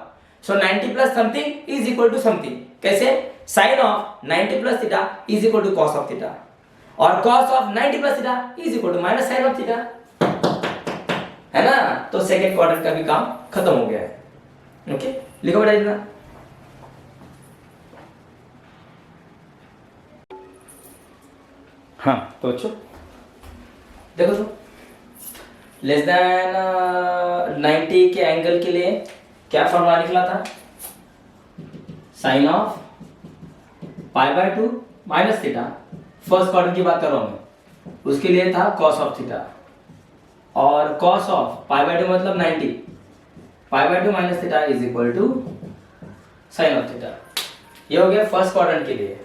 So 90 plus something is equal to something, कैसे, sine of 90 plus theta is equal to cos of theta, और cos of 90 plus theta is equal to minus sine of theta, है ना। तो सेकंड क्वाड्रेंट का भी काम खत्म हो गया है। ओके, लिखो बेटा इतना। हाँ तो अच्छो देखो, तो लेस देन 90 के एंगल के लिए क्या फॉर्मूला निकला था, sine of π/2 minus theta, first quadrant की बात कर रहा हूं मैं, उसके लिए था cos ऑफ थीटा, और cos ऑफ π/2 मतलब 90, π/2 minus theta is equal to sine of theta. ये हो गया फर्स्ट क्वाड्रेंट के लिए।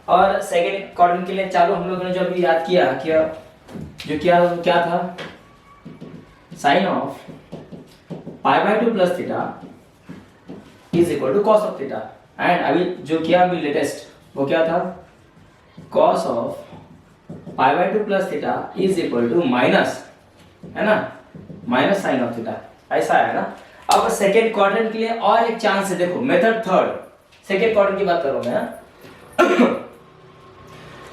और सेकंड क्वाड्रेंट के लिए चालू हम लोगों ने जो अभी याद किया जो क्या था, sine of π/2 plus theta is equal to cos of theta, and अभी जो किया अभी लेटेस्ट वो क्या था, cos of π/2 plus theta is equal to minus, है ना, माइनस साइन ऑफ थीटा, ऐसा है ना। अब सेकेंड क्वाड्रेंट के लिए और एक चांस है, देखो मेथड थर्ड, सेकेंड क्वाड्रेंट की बात कर रहा हूं मैं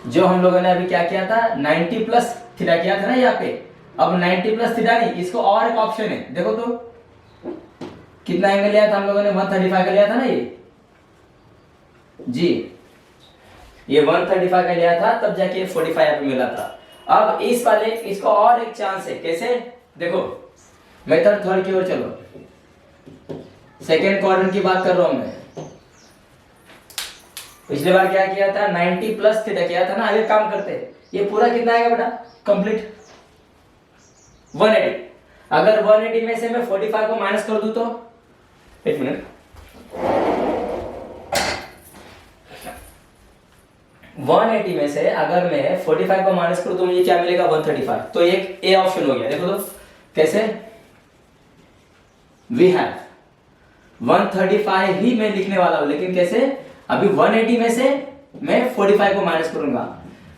जो हम लोगों ने अभी क्या किया था, 90 प्लस थीटा किया था ना यहाँ पे, अब 90 प्लस थीटा नहीं, इसको और एक ऑप्शन है, देखो तो कितना एंगल लिया था हम लोगों ने, 135 का लिया था ना ये जी, ये 135 का लिया था, तब जाके 45 यहाँ पे मिला था। अब इस वाले इसको और एक चांस है, कैसे, देखो मेथड थर्ड की ओर चलो, सेकेंड क्वाड्रेंट की बात कर रहा हूं मैं। पिछले बार क्या किया था, 90 प्लस थीटा किया था ना, आगे काम करते हैं, ये पूरा कितना आएगा बेटा, कंप्लीट 180। अगर 180 में से मैं 45 को माइनस कर दूं तो, एक मिनट, 180 में से अगर मैं 45 को माइनस करूं तो मुझे क्या मिलेगा, 135। तो एक ए ऑप्शन हो गया, देखो तो कैसे, वी हैव 135 ही मैं लिखने वाला हूं, लेकिन कैसे, अभी 180 में से मैं 45 को माइनस करूंगा।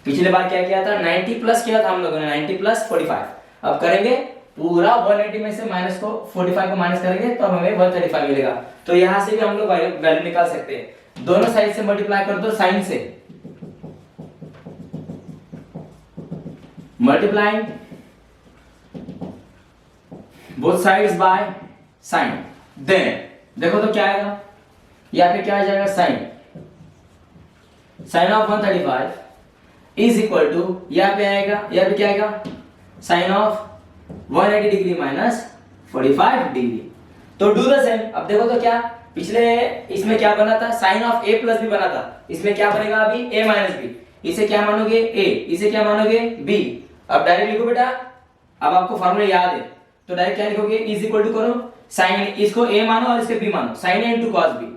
पिछले बार क्या किया था, 90 प्लस किया था हम लोगों ने, 90 प्लस 45। अब करेंगे पूरा 180 में से माइनस को 45 को माइनस करेंगे तो हमें 135 मिलेगा। तो यहां से भी हम लोग वैल्यू निकाल सकते हैं, दोनों साइड से मल्टीप्लाई कर दो साइन से, multiplying both sides by sine, then देखो तो क्या आएगा, यहाँ पे क्या आ जाएगा, sine of 135 is equal to, यहाँ पे आएगा, यहाँ पे क्या आएगा, sine of 180 degree minus 45 degree. तो डू द सेम। अब देखो तो क्या, पिछले इसमें क्या बना था, sine of A plus B बना था, इसमें क्या बनेगा अभी, ए माइनस बी, इसे क्या मानोगे, ए, इसे क्या मानोगे, बी। अब डायरेक्ट लिखो बेटा, अब आपको फॉर्मूला याद है तो डायरेक्ट क्या लिखोगे, इज इक्वल टू करो, साइन, इसको ए मानो और इसके बी मानो, sine A into cos B,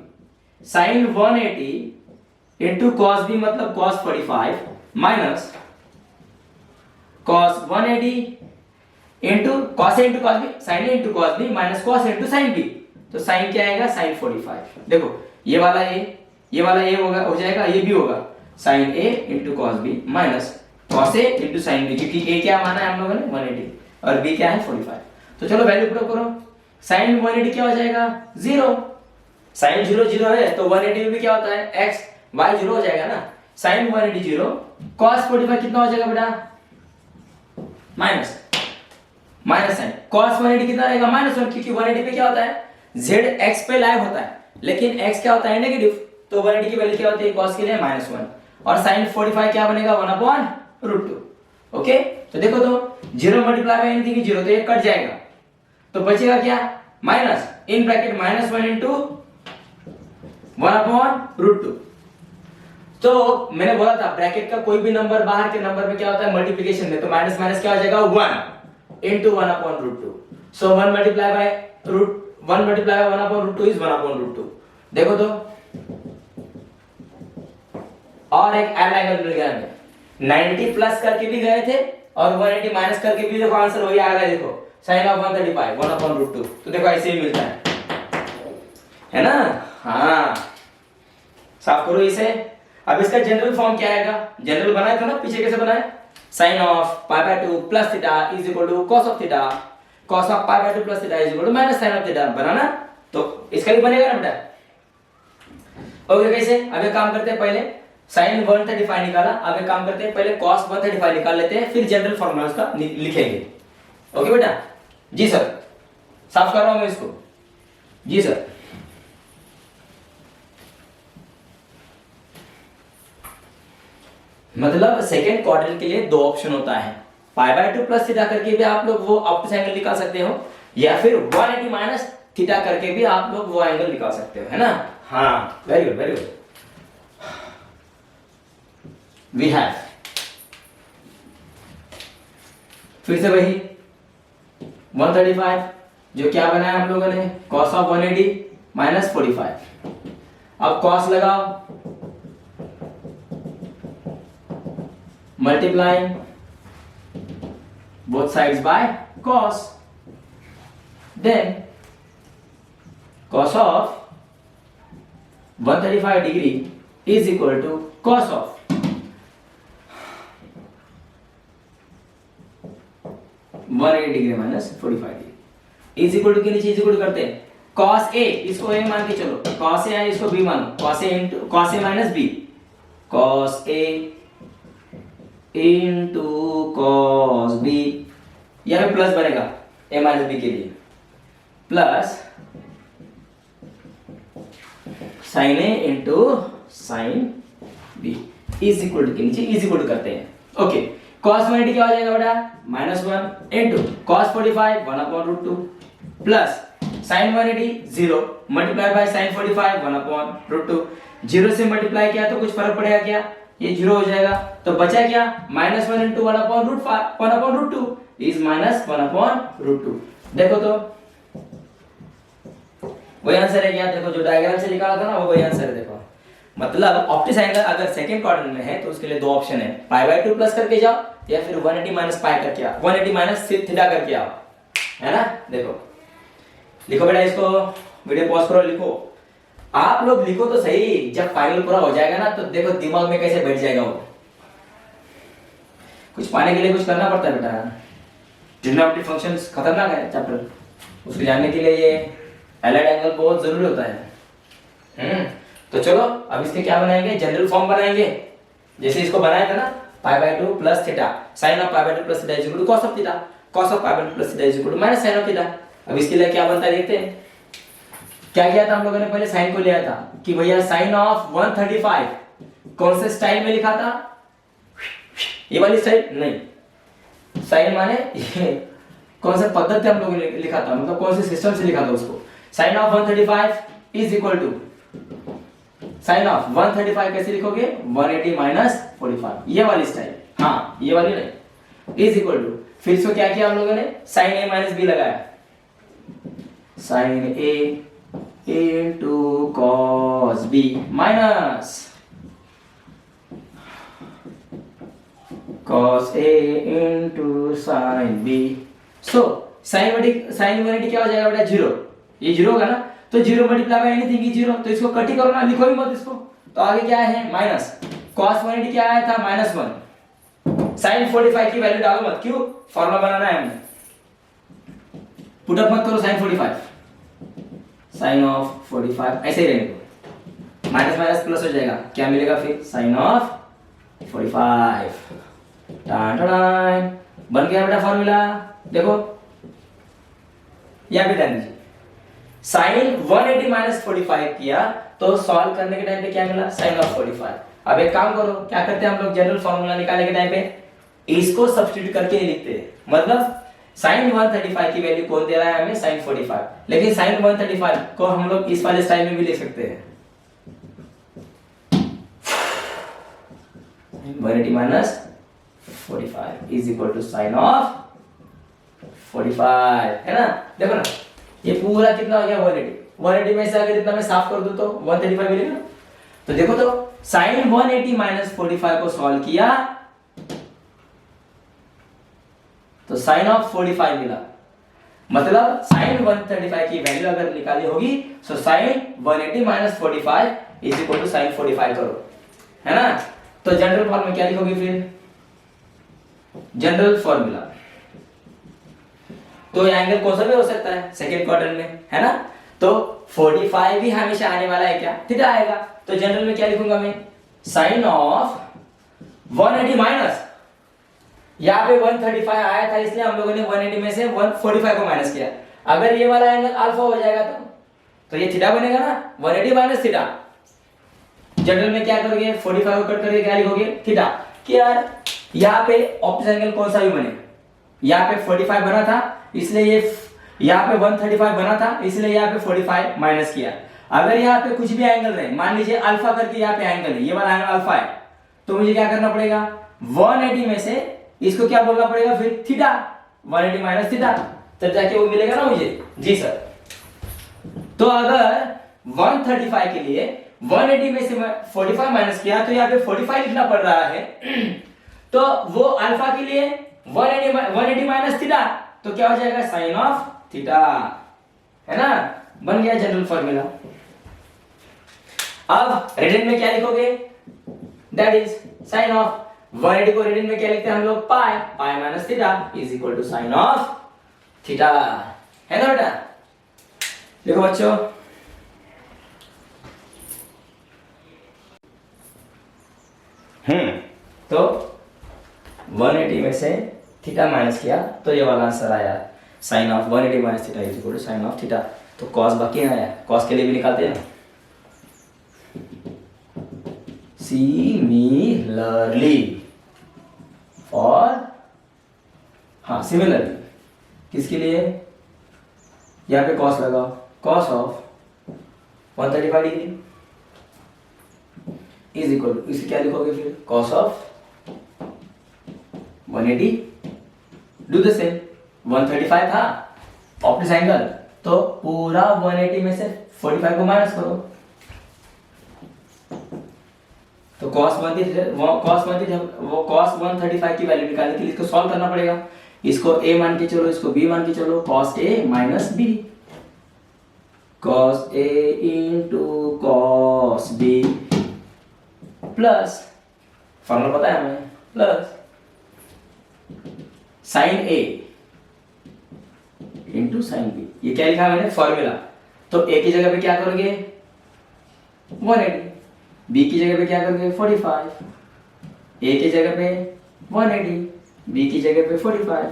sine 180 into cos B मतलब cos 45 minus cos 180 into cos A into cos B, sine A into cos B minus cos into sine B, तो sine क्या आएगा, sign 45। देखो ये वाला ए होगा, हो जाएगा, ये भी होगा, sine A into cos B minus cos A into sine B, क्योंकि ए क्या माना है हम लोगों ने 180 और बी क्या है 45। तो चलो वैल्यू पुट करो, साइन 180 क्या हो जाएगा, 0, साइन 0 0 है तो 180 में भी क्या होता है, x y 0 हो जाएगा ना, साइन 180 0, cos 45 कितना हो जाएगा बेटा, माइनस साइन, cos 180 कितना रहेगा, -1, क्योंकि 180 पे क्या होता है, जेड एक्स पे लाइव होता है, लेकिन एक्स क्या होता है नेगेटिव, तो 180 की वैल्यू क्या होती है कॉस के लिए -1, और sin 45 क्या बनेगा 1/√2। ओके, तो देखो तो 0 मल्टीप्लाई बाय एनीथिंग 0, तो ये कट जाएगा, तो बचेगा क्या माइनस इन ब्रैकेट -1 इंटू 1/√2। तो मैंने बोला था ब्रैकेट का कोई भी नंबर बाहर के नंबर में क्या होता है मल्टीप्लिकेशन में, तो माइनस माइनस क्या हो जाएगा 1 into 1/√2। So 1 multiply bye 1/√2 is 1/√2। देखो तो और एक एल एंगल मिल गया हमें, 90 प्लस करके भी गए थे और 180 माइनस करके भी, देखो आंसर वही आ रहा है, देखो sin of 135 1/√2। तो देखो ऐसे ही मिलता है ना। हाँ, साफ करो इसे। अब इसका जनरल फॉर्म क्या आएगा, जनरल बनाया था ना पीछे, कैसे बनाया, sin of π/2 plus theta is equal to cos of theta, cos of π/2 plus theta is equal to minus sin of theta, बनाना। तो इसका भी बनेगा ना बेटा। ओके, कैसे, अब एक काम करते हैं, पहले sin 135 निकाला, अब एक काम करते हैं पहले cos 135 निकाल लेते हैं, फिर जनरल फॉर्मूला उसका लिखेंगे। ओके बेटा, जी सर, साफ कर रहा हूं मैं इसको, जी सर। मतलब सेकेंड क्वाड्रेंट के लिए दो ऑप्शन होता है, π/2 प्लस थीटा करके भी आप लोग वो ऑप्टिक एंगल निकाल सकते हो, या फिर 180 माइनस थीटा करके भी आप लोग वो एंगल निकाल सकते हो, है ना। हाँ, very good very good. We have, फिर से वही 135 जो क्या बनाया हम लोगों ने cos ऑफ 180 माइनस 45। अब cos लगाओ, multiplying both sides by cos, then cos of 135 degree is equal to cos of 180 degree minus 45 degree is equal to के नीचे इज इक्वल टू करते हैं cos a, इसको a मान के चलो, cos a है इसको b मानो, cos a into cos a minus b, cos a into cos b, यहाँ पे प्लस बनेगा a माइनस b के लिए, plus sin a into sin b is equal to के नीचे इज इक्वल टू करते हैं। ओके, cos 180 क्या हो जाएगा बेटा -1 into cos 45 1/√2 plus sin 180 0 multiply by sin 45 1/√2। 0 से मल्टीप्लाई किया तो कुछ फर्क पड़ेगा क्या, ये 0 हो जाएगा, तो बचा क्या -1 इंटू 1/√2 इज -1/√2। देखो तो वही आंसर है क्या, देखो जो डायग्राम से निकाला था ना वो वही आंसर है। देखो मतलब ऑप्टिक एंगल अगर सेकंड क्वाड्रेंट में है तो उसके लिए दो ऑप्शन है, π/2 प्लस करके जाओ या फिर 180 माइनस पाई करके आओ, 180 माइनस थीटा करके आओ, है ना। देखो लिखो बेटा, इसको वीडियो पॉज करो, लिखो आप लोग, लिखो तो सही, जब फाइनल पूरा हो जाएगा ना तो देखो दिमाग में कैसे बैठ जाएगा वो। कुछ पाने के लिए कुछ करना पड़ता है बेटा, ट्रिग्नोमेट्री फंक्शंस खतरनाक है चैप्टर, उसको जानने के लिए ये एलाइड एंगल बहुत जरूरी होता है। तो चलो अब इसके क्या बनाएंगे, जनरल फॉर्म बनाएंगे, जैसे इसको बनाया था ना π/2 plus theta sin of π/2 plus theta is equal to cos of theta, cos of π/2 plus theta is equal to minus sin of theta. अब इसके लिए क्या बनता है देखते हैं। क्या किया था हम लोगों ने, पहले साइन को लिया था कि भैया sin ऑफ 135 कौन से स्टाइल में लिखा था, ये वाली स्टाइल नहीं, साइन माने ये कौन सा पद्धति हम लोगों ने लिखा था, मतलब कौन से सिस्टम से लिखा था उसको। sin of 135 is equal to sin of 135 कैसे लिखोगे 180 माइनस 45, ये वाली स्टाइल, हाँ ये वाली नहीं, इज इक्वल टू, फिर इसको क्या किया हम लोगों ने sin a माइनस b लगाया, sin a into cos b minus cos a into sin b। So sin 180 क्या हो जाएगा बेटा 0, ये 0 होगा ना, तो 0 मल्टीप्लाई बाय एनीथिंग इज 0, तो इसको कट ही करो ना, लिखो ही मत इसको। तो आगे क्या है माइनस cos 180 क्या आया था -1, sin 45 की वैल्यू डालो मत, क्यों, फॉर्मूला बनाना है हमें, पुट अप मत करो sin 45, sin ऑफ 45 ऐसे ही रहने दो, माइनस माइनस प्लस हो जाएगा, क्या मिलेगा फिर sin ऑफ 45, बन गया बेटा फॉर्मूला। देखो यहाँ पे ध्यान दीजिए, साइन 180 माइनस 45 किया तो सॉल्व करने के टाइम पे क्या मिला, साइन ऑफ 45। अब एक काम करो, क्या करते हैं हम लोग, जनरल फॉर्मूला निकालने के टाइम पे इसको सब्स्टिट्यूट करके ही लिखते हैं। मतलब साइन 135 की वैल्यू कौन दे रहा है हमें, साइन 45, लेकिन साइन 135 को हम लोग इस वाले स्टाइल में भी लिख सकते हैं, 180 minus 45 is equal to sine of 45, है ना। देखो ना ये पूरा कितना हो गया 180 में से अगर इतना मैं साफ कर दूं तो 135 मिलेगा। तो देखो तो साइन 180 माइनस 45 को सॉल्व किया तो साइन ऑफ 45 मिला। मतलब साइन 135 की वैल्यू अगर निकाली होगी तो sine 180 minus 45 is equal to sine 45 करो, है ना। तो जनरल फॉर्म में क्या लिखोगे फिर, जनरल फॉर्मूला, तो एंगल कौन सा भी हो सकता है सेकंड क्वाड्रेंट में, है ना। तो 45 भी हमेशा आने वाला है क्या, थीटा आएगा। तो जनरल में क्या लिखूंगा मैं, साइन ऑफ 180 माइनस, यहाँ पे 135 आया था इसलिए हम लोगों ने 180 में से 145 को माइनस किया। अगर ये वाला एंगल अल्फा हो जाएगा तो ये थीटा बनेगा ना, 180 माइनस थीटा। जनरल में क्या करोगे, 45 को कट करके क्या लिखोगे, थीटा। कि यार यहाँ पे ऑपोजिट एंगल कौन सा भी बने, यहाँ पे 45 बना था इसलिए ये, यहाँ पे 135 बना था इसलिए यहाँ पे 45 माइनस किया। अगर यहाँ पे कुछ भी एंगल रहे, मान लीजिए अल्फा करके यहाँ पे एंगल है, ये वाला एंगल अल्फा है, तो मुझे क्या करना पड़ेगा, 180 में से इसको क्या बोलना पड़ेगा फिर, थीटा, 180 माइनस थीटा, तब जाके वो मिलेगा ना मुझे। जी सर। तो अगर 135 के लिए 180 में से 45 माइनस किया तो यहाँ पे 45 लिखना पड़ रहा है। तो वो अल्फा के लिए 180 माइनस थीटा, तो क्या हो जाएगा, साइन ऑफ थीटा, है ना। बन गया जनरल फॉर्मूला। अब रेडियन में क्या लिखोगे, दैट इज साइन ऑफ 180 को रेडियन में क्या लिखते हैं हम लोग, pi, pi minus theta is equal to sine of theta, है ना बेटा। देखो बच्चों, तो 180 में से थीटा माइनस किया तो ये वाला आंसर आया, sine of 180 minus theta is equal to sine of theta. तो कॉस बाकी आया, कॉस के लिए भी निकालते हैं ना, सिमिलरली, और हाँ सिमिलरली किसके लिए, यहाँ पे कॉस लगाओ, cos of 135 degree is equal to, इसे क्या लिखोगे फिर, cos of 180, do the same, 135 था ऑपोजिट एंगल, तो पूरा 180 में से 45 को माइनस करो, तो cos 135 की वैल्यू निकालने के लिए इसको सॉल्व करना पड़ेगा। इसको a मान के चलो, इसको b मान के चलो, cos a minus b, cos a into cos b plus, formula पता है हमें, plus sin a into sin b। ये क्या लिखा है मैंने, फॉर्मूला। तो a की जगह पे क्या करोगे, 180, b की जगह पे क्या करोगे, 45, a की जगह पे 180, b की जगह पे 45,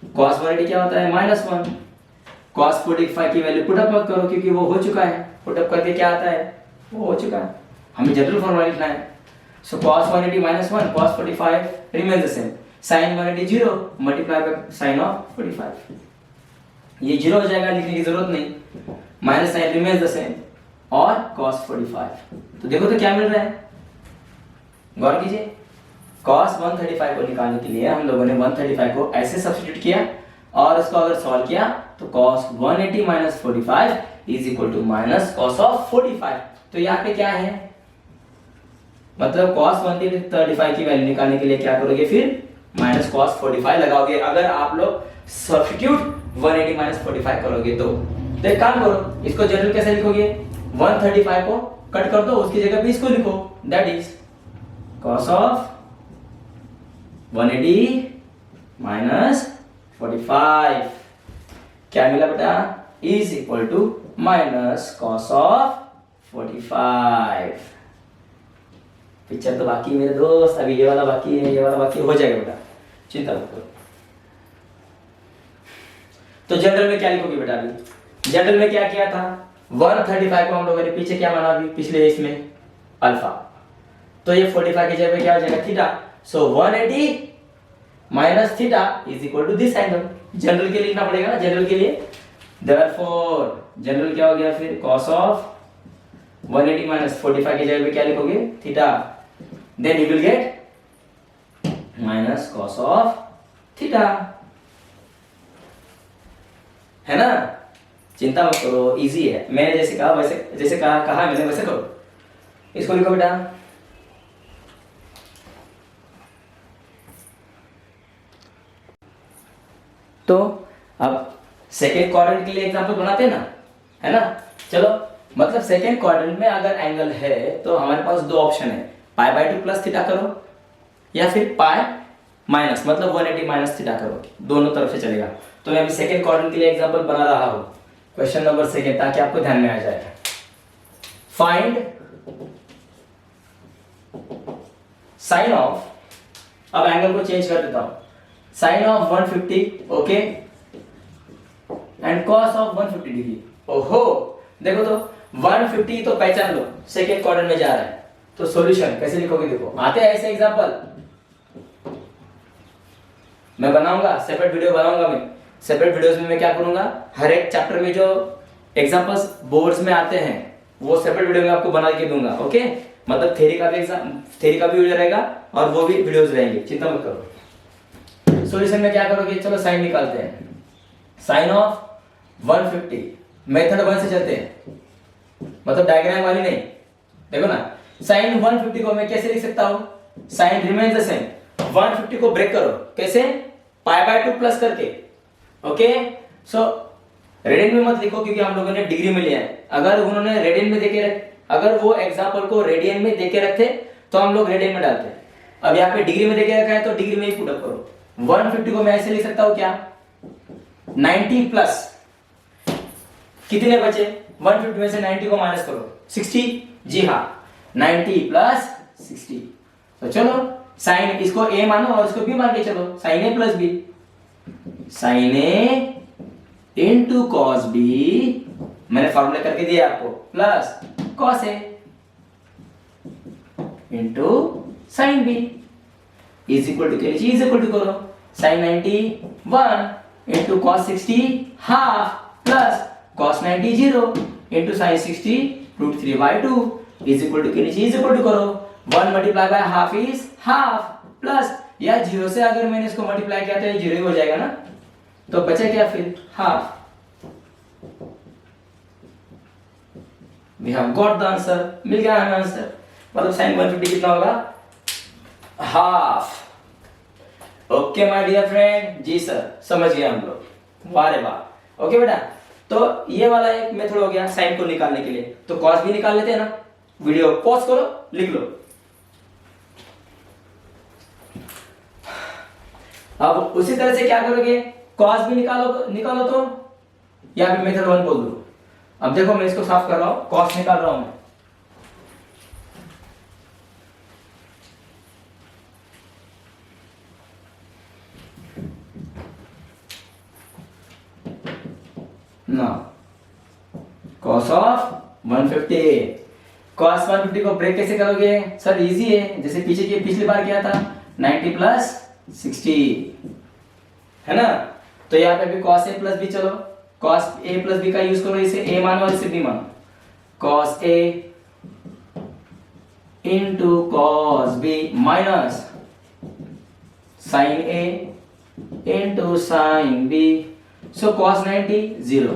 cos 180 क्या होता है, -1, cos 45 की वैल्यू पुट अप मत करो क्योंकि वो हो चुका है, पुट अप करके क्या आता है, वो हो चुका है, हमें जनरल फॉर्मूला लिखना है। So cos 180 -1, cos 45 remains the same, sin 180 0 multiply by sin of 45, ये 0 हो जाएगा, लिखने की जरूरत नहीं, minus sine remains the same, और cos 45। तो देखो तो क्या मिल रहा है, गौर कीजिए, cos 135 को निकालने के लिए हम लोगों ने 135 को ऐसे सब्स्टिट्यूट किया और उसको अगर सॉल्व किया तो cos 180 minus 45 is equal to minus cos of 45। तो यहाँ पे क्या है, मतलब cos 135 की वैल्यू निकालने के लिए क्या करोगे फिर, माइनस cos 45 लगाओगे। अगर आप लोग सब्स्टिट्यूट 180 माइनस 45 करोगे तो एक काम करो, इसको जनरल कैसे लिखोगे, 135 को कट कर दो, उसकी जगह पे इसको लिखो, that is cos of 180 minus 45, क्या मिला बेटा, is equal to minus cos of 45। Picture तो बाकी मेरे दोस्त, अभी ये वाला बाकी है, ये वाला बाकी हो जाएगा बेटा, चिंता मत करो। तो जनरल में क्या लिखोगे बेटा, अभी जनरल में क्या किया था, 135 को हम लोगों ने पीछे क्या माना अभी पिछले इसमें अल्फा, तो ये 45 की जगह क्या हो जाएगा theta. So 180 minus theta is equal to this angle. General के लिए लिखना पड़ेगा ना, जनरल के लिए, देयरफॉर जनरल क्या हो गया फिर cos ऑफ 180 माइनस 45 की जगह पे क्या लिखोगे theta, then you will get minus cos of theta, है ना। चिंता मत करो, इजी है, मैंने जैसे कहा वैसे, जैसे कहा मैंने वैसे करो। इसको लिखो बेटा, तो अब सेकेंड क्वाड्रेंट के लिए एग्जांपल बनाते हैं ना, है ना। चलो, मतलब सेकेंड क्वाड्रेंट में अगर एंगल है तो हमारे पास दो ऑप्शन है, पाई बाय 2 प्लस थीटा करो या फिर पाई माइनस मतलब 180 माइनस थीटा करो, दोनों तरफ से चलेगा। तो मैं अभी सेकेंड क्वाड्रेंट के लिए एग्जांपल बना रहा हूं, क्वेश्चन नंबर सेकेंड, ताकि आपको ध्यान में आ जाए। फाइंड साइन ऑफ, अब एंगल को चेंज कर देता हूं, sine of 150 okay and cos of 150 degree. ओहो, देखो तो 150 तो पहचान लो, सेकेंड क्वाड्रेंट में जा रहा है, तो सॉल्यूशन कैसे लिखोगे देखो, आते हैं ऐसे एग्जांपल, मैं बनाऊंगा सेपरेट वीडियो बनाऊंगा, मैं सेपरेट वीडियोस में मैं क्या करूंगा, हर एक चैप्टर में जो एग्जांपल्स बोर्ड्स में आते हैं वो सेपरेट वीडियो में आपको बना के दूंगा, ओके। मतलब थ्योरी का भी एग्जाम, थ्योरी का भी वीडियो रहेगा और वो भी वीडियोस रहेंगे, चिंता मत करो। सॉल्यूशन में क्या करोगे, चलो साइन निकालते हैं, साइन ऑफ 150, मेथड 1 से चलते हैं, मतलब डायग्राम वाली नहीं, देखो ना, साइन 150 को मैं कैसे लिख सकता हूं, साइन रिमेन्स द सेम, 150 को ब्रेक करो, कैसे, पाई बाय 2 प्लस करके, ओके। सो रेडियन में मत लिखो क्योंकि हम लोगों ने डिग्री में लिया है, अगर उन्होंने रेडियन में देके अगर वो एग्जांपल को रेडियन में देके रखते तो हम लोग रेडियन में डालते, अब यहाँ पे डिग्री में देके रखा है तो डिग्री में ही पुट अप करो। 150 को मैं ऐसे लिख सकता हूं क्या, 90 प्लस कितने बचे, 150 में से 90 को माइनस करो 60, जी हाँ 90 प्लस 60। तो चलो साइन इसको a मानो और इसको b मान के चलो, sine a plus b, sine a into cos b, मैंने फॉर्मूला करके दिया आपको, plus cos a into sine b is equal to, के नीचे इज इक्वल टू करो, sine 91 into cos 60 half plus cos 90 0 into sine 60 root 3 by 2 is equal to, के नीचे is equal to करो, 1 multiply by half is half plus, या 0 से अगर मैंने इसको मल्टीप्लाई किया तो ये 0 ही हो जाएगा ना, तो बचा क्या फिर half. We have got the answer, मिल गया हमें आंसर, मतलब साइन 150 कितना होगा, half. Okay my dear friend, जी सर समझ गए हम लोग, वाह रे वाह। ओके बेटा, तो ये वाला एक मेथड हो गया साइन को निकालने के लिए, तो कॉस भी निकाल लेते हैं ना, वीडियो पॉज करो लिख लो। अब उसी तरह से क्या करोगे, कॉस भी निकालो तो, या फिर मेथड 1 बोल दो। अब देखो मैं इसको साफ कर रहा हूं, कॉस निकाल रहा हूं मैं, ना cos ऑफ 150, cos 150 को ब्रेक कैसे करोगे सर, इजी है, जैसे पिछली बार किया था, 90 प्लस 60, है ना। तो यहाँ पे भी cos a प्लस b, चलो cos a प्लस b का यूज करो, इसे a मानो और इसे b मानो, cos a into cos b minus sin a into sin b, so cos 90 0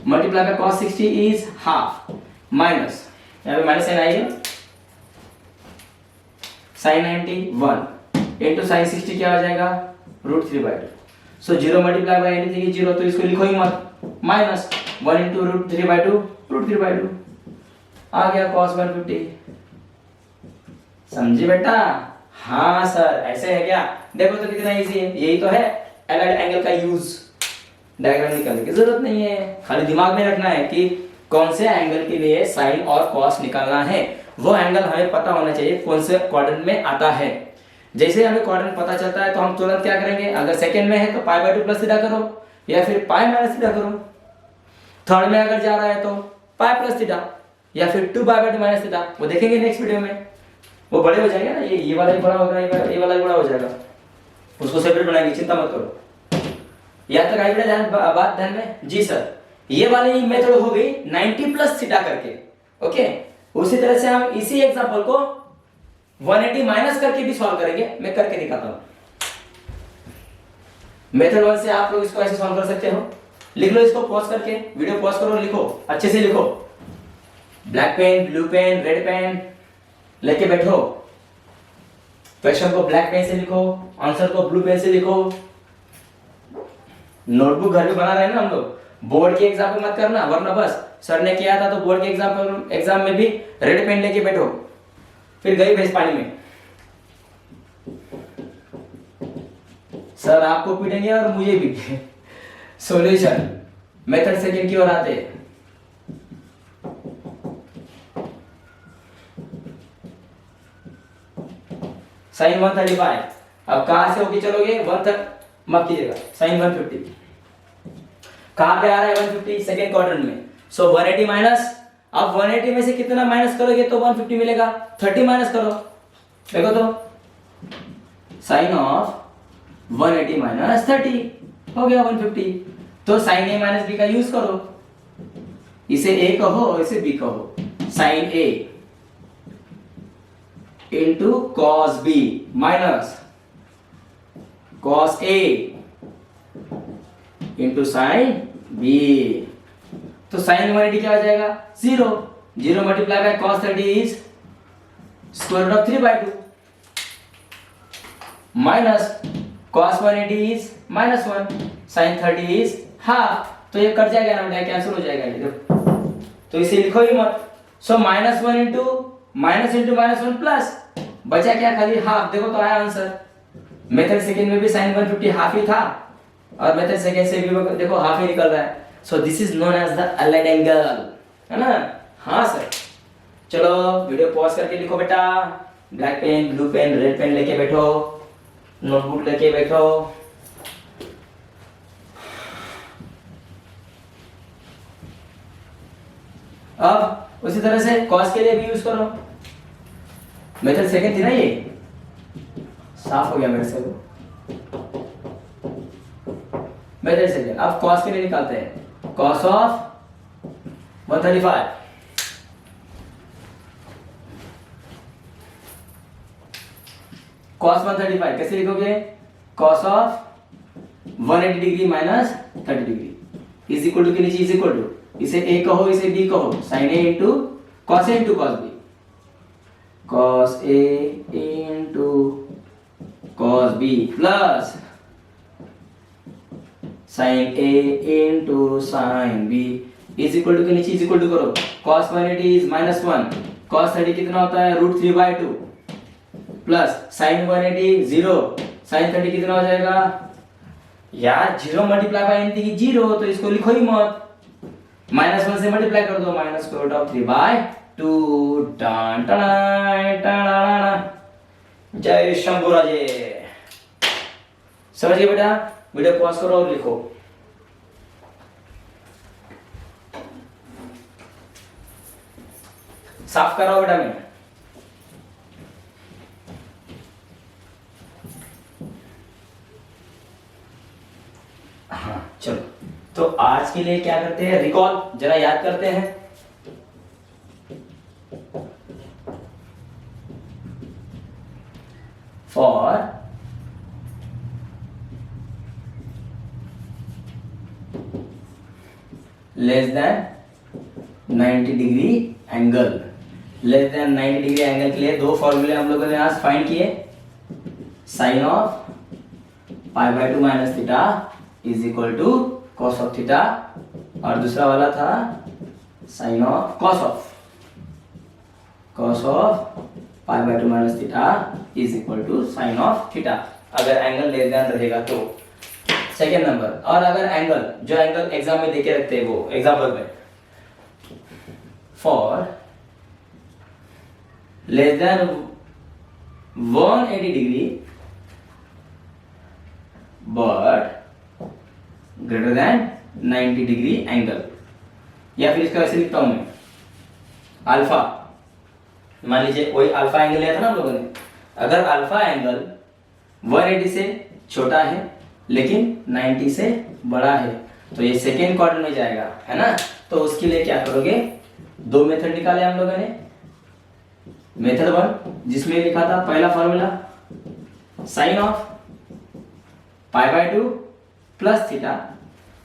multiply by cos 60 is half minus, यहाँ पे माइनस साइन आएगा, sin 90 1 इंटू sin 60 क्या आ जाएगा, root 3 by 2, so 0 multiply by anything is 0, तो इसको लिखो ही मत, minus 1 into root 3 by 2 root 3 by 2 आ गया cos 150, समझे बेटा। हाँ सर ऐसे है क्या, देखो तो कितना इजी है, यही तो है एलाइड एंगल का यूज, डायग्राम निकालने की जरूरत नहीं है, खाली दिमाग में रखना है कि कौन से एंगल के लिए साइन और कॉस निकालना है, वो एंगल हमें पता होना चाहिए कौन से क्वाड्रेंट में आता है। जैसे हमें क्वाड्रेंट पता चलता है तो हम तुरंत क्या करेंगे, अगर सेकंड में है तो पाई बाय 2 प्लस थीटा करो या फिर पाई माइनस थीटा करो, थर्ड में अगर जा रहा है तो पाई प्लस थीटा या फिर 2 पाई माइनस थीटा, वो देखेंगे नेक्स्ट वीडियो में। वो बड़े हो जाएंगे ना, ये वाला भी बड़ा होगा, ये वाला भी बड़ा हो जाएगा, उसको सेपरेट बनाएंगे, चिंता मत करो। यहाँ तक आई बेटा बात ध्यान में जी सर। ये वाली मेथड हो गई 90 प्लस थीटा करके, ओके। उसी तरह से हम इसी एग्जांपल को 180 माइनस करके भी सॉल्व करेंगे, मैं करके दिखाता हूं। मेथड 1 से आप लोग इसको ऐसे सॉल्व कर सकते हो। लिख लो इसको पॉज करके, वीडियो पॉज करो, लिखो अच्छे से लिखो। Black pen, blue pen, red pen लेके बैठो। क्वेश्चन को ब्लैक पेन से लिखो, आंसर को ब्लू पेन से लिखो। नोटबुक घर में बना रहे हैं ना हम लोग, बोर्ड के एग्जाम में मत करना, वरना बस सर ने किया था तो बोर्ड के एग्जाम में भी रेड पेन लेके बैठो, फिर गई भैंस पानी में। सर आपको पीटेंगे और मुझे भी। सॉल्यूशन मेथड सेकंड की ओर आते हैं। साइन 135, अब कहां से होके चलोगे 1 तक मत कीजिएगा। साइन 150 कहां पे आ रहा है 150 सेकंड क्वाड्रेंट में। सो 180 माइनस, अब 180 में से कितना माइनस करोगे तो 150 मिलेगा, 30 माइनस करो, देखो तो साइन ऑफ 180 माइनस 30 हो गया 150। तो साइन ए माइनस बी का यूज करो, इसे ए कहो इसे बी कहो। Sine A into cos B minus cos A into sine B. तो साइन 180 क्या हो जाएगा 0, 0 multiply by cos 30 is square root of 3/2 minus cos 180 is -1, sin 30 is half. तो ये कट जाएगा ना बेटा, कैंसिल हो जाएगा ये, तो इसे लिखो ही मत। सो -1 इंटू -1 प्लस बचा क्या, खाली हाफ। देखो तो आया आंसर। मेथड सेकंड में भी sin 150 हाफ ही था और मेथड सेकंड से भी देखो हाफ ही निकल रहा है। So this is known as the allied angle, है ना। हाँ सर, चलो वीडियो पॉज करके लिखो बेटा। Black pen, blue pen, red pen लेके बैठो, नोटबुक लेके बैठो। अब उसी तरह से कॉस के लिए भी यूज करो। मेथड सेकंड थी ना ये, साफ हो गया मेरे से वो। मेथड सेकंड, अब कॉस के लिए निकालते हैं। कॉस ऑफ 135 cos 135 कैसे लिखोगे, cos of 180 degree minus 30 degree is equal to के नीचे इज इक्वल टू, इसे a कहो इसे b कहो, sin a into cos a into cos b, cos a into cos b plus sin a into sin b is equal to के नीचे is equal to करो। cos 180 is -1, cos 30 कितना होता है √3/2 प्लस sin 180 0, sin 30 कितना हो जाएगा यार 0 मल्टीप्लाई बाय एनीथिंग 0, तो इसको लिखो ही मत। -1 से मल्टीप्लाई कर दो, -√3/2 टन टन। जय शंभू राजे। समझिए बेटा, वीडियो पॉज करो और लिखो। साफ कर रहा हूं बेटा मैं। हाँ चलो, तो आज के लिए क्या करते हैं, रिकॉल जरा याद करते हैं। For less than 90 degree angle, less then 90 degree angle के लिए दो फॉर्मूले हम लोगों ने आज फाइंड किए। Sine of π/2 minus theta is equal to cos of theta, और दूसरा वाला था sine of cos of π/2 minus theta is equal to sine of theta, अगर एंगल लेस देन रहेगा तो। सेकेंड नंबर, और अगर एंगल जो एंगल एग्जाम में देके रखते हैं वो एग्जाम्पल में, for less than 180 degree but greater than 90 degree angle, या फिर इसका ऐसे लिखता हूं मैं, अल्फा। मान लीजिए कोई अल्फा एंगल लिया था ना हम लोगों ने, अगर अल्फा एंगल 180 से छोटा है लेकिन 90 से बड़ा है तो ये सेकेंड क्वाड्रेंट में जाएगा, है ना। तो उसके लिए क्या करोगे, दो मेथड निकाले हम लोगों ने। मेथड 1 जिसमें लिखा था पहला formula sine of π/2 plus theta,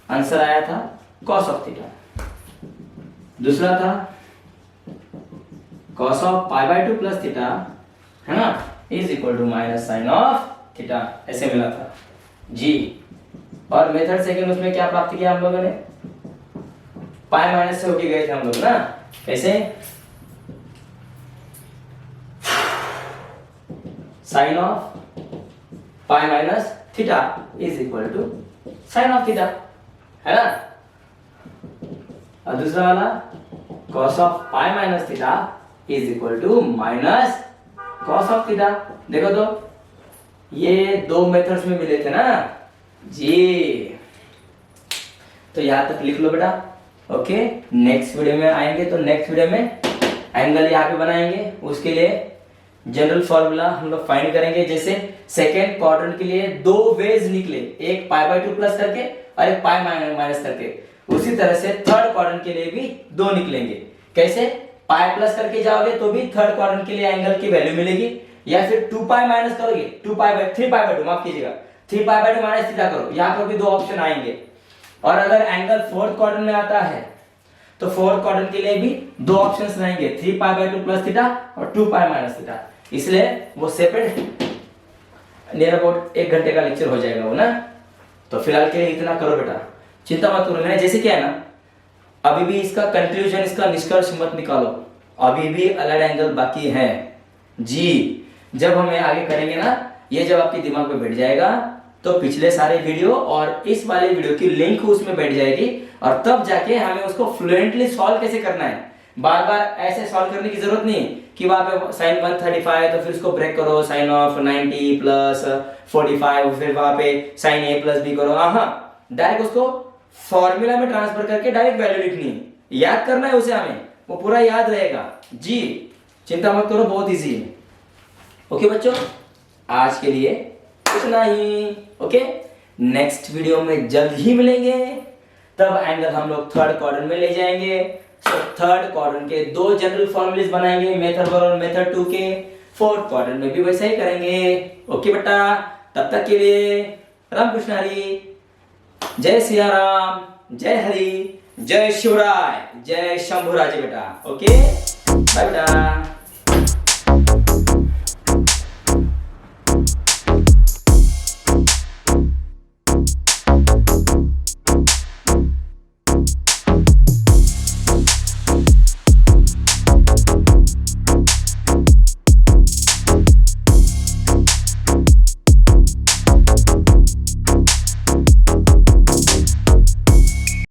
answer आया था कॉस ऑफ थीटा। दूसरा था कॉस ऑफ π/2 प्लस थीटा, है ना, is equal to minus sine of theta, ऐसे मिला था जी। और मेथड सेकंड उसमें क्या प्राप्त किया हम लोगों ने, पाई माइनस से होके गए थे हम लोग ना, कैसे, sine of pi minus theta is equal to sine of theta, है ना। और दूसरा वाला cos of pi minus theta is equal to minus cos of theta. देखो तो ये दो मेथड्स में मिले थे ना जी। तो यहां तक लिख लो बेटा, ओके। नेक्स्ट वीडियो में आएंगे तो नेक्स्ट वीडियो में एंगल यहाँ पे बनाएंगे, उसके लिए जनरल फॉर्मूला हम लोग फाइंड करेंगे। जैसे सेकेंड क्वाड्रेंट के लिए दो वेज निकले, एक π/2 प्लस करके और एक पाई माइनस करके, उसी तरह से थर्ड क्वाड्रेंट के लिए भी दो निकलेंगे। कैसे, पाई प्लस करके जाओगे तो भी थर्ड क्वाड्रेंट के लिए एंगल की वैल्यू मिलेगी, या फिर 2 पाई माइनस करोगे, 3π/2 माफ कीजिएगा, 3π/2 माइनस थीटा करो, यहाँ पर भी दो ऑप्शन आएंगे। और अगर एंगल फोर्थ क्वाड्रेंट में आता है तो फोर्थ क्वाड्रेंट के लिए भी दो ऑप्शंस रहेंगे, 3π/2 प्लस थीटा और 2 पाई माइनस थीटा। इसलिए वो सेपरेट नियर अबाउट 1 घंटे का लेक्चर हो जाएगा वो ना। तो फिलहाल के लिए इतना करो बेटा, चिंता मत करो। मैंने जैसे किया है ना, अभी भी इसका कंक्लूजन, इसका निष्कर्ष मत निकालो, अभी भी अलाइड एंगल बाकी है जी। जब हम आगे करेंगे ना, ये जब आपके दिमाग में बैठ जाएगा तो पिछले सारे वीडियो और इस वाले वीडियो की लिंक उसमें बैठ जाएगी, और तब जाके हमें उसको फ्लुएंटली सॉल्व कैसे करना है। बार बार ऐसे सॉल्व करने की जरूरत नहीं कि वहां पे साइन 135 तो फिर उसको ब्रेक करो, साइन ऑफ 90 प्लस 45, फिर वहां पे साइन ए प्लस बी करो। हाँ, डायरेक्ट उसको फॉर्मूला में ट्रांसफर करके डायरेक्ट वैल्यू लिखनी है, याद करना है उसे हमें, वो पूरा याद रहेगा जी। चिंता मत करो, बहुत इजी है। ओके बच्चों, आज के लिए इतना ही। ओके, नेक्स्ट वीडियो में जल्द ही मिलेंगे, तब एंगल हम लोग थर्ड क्वाड्रेंट में ले जाएंगे। तो थर्ड क्वाड्रेंट के दो जनरल फॉर्मूलेस बनाएंगे, मेथड 1 और मेथड 2 के। फोर्थ क्वाड्रेंट में भी वैसा ही करेंगे। ओके बेटा, तब तक के लिए रामकृष्ण हरी, जय सिया राम, जय हरि, जय शिवराय, जय शंभुराज बेटा। ओके बाय बेटा।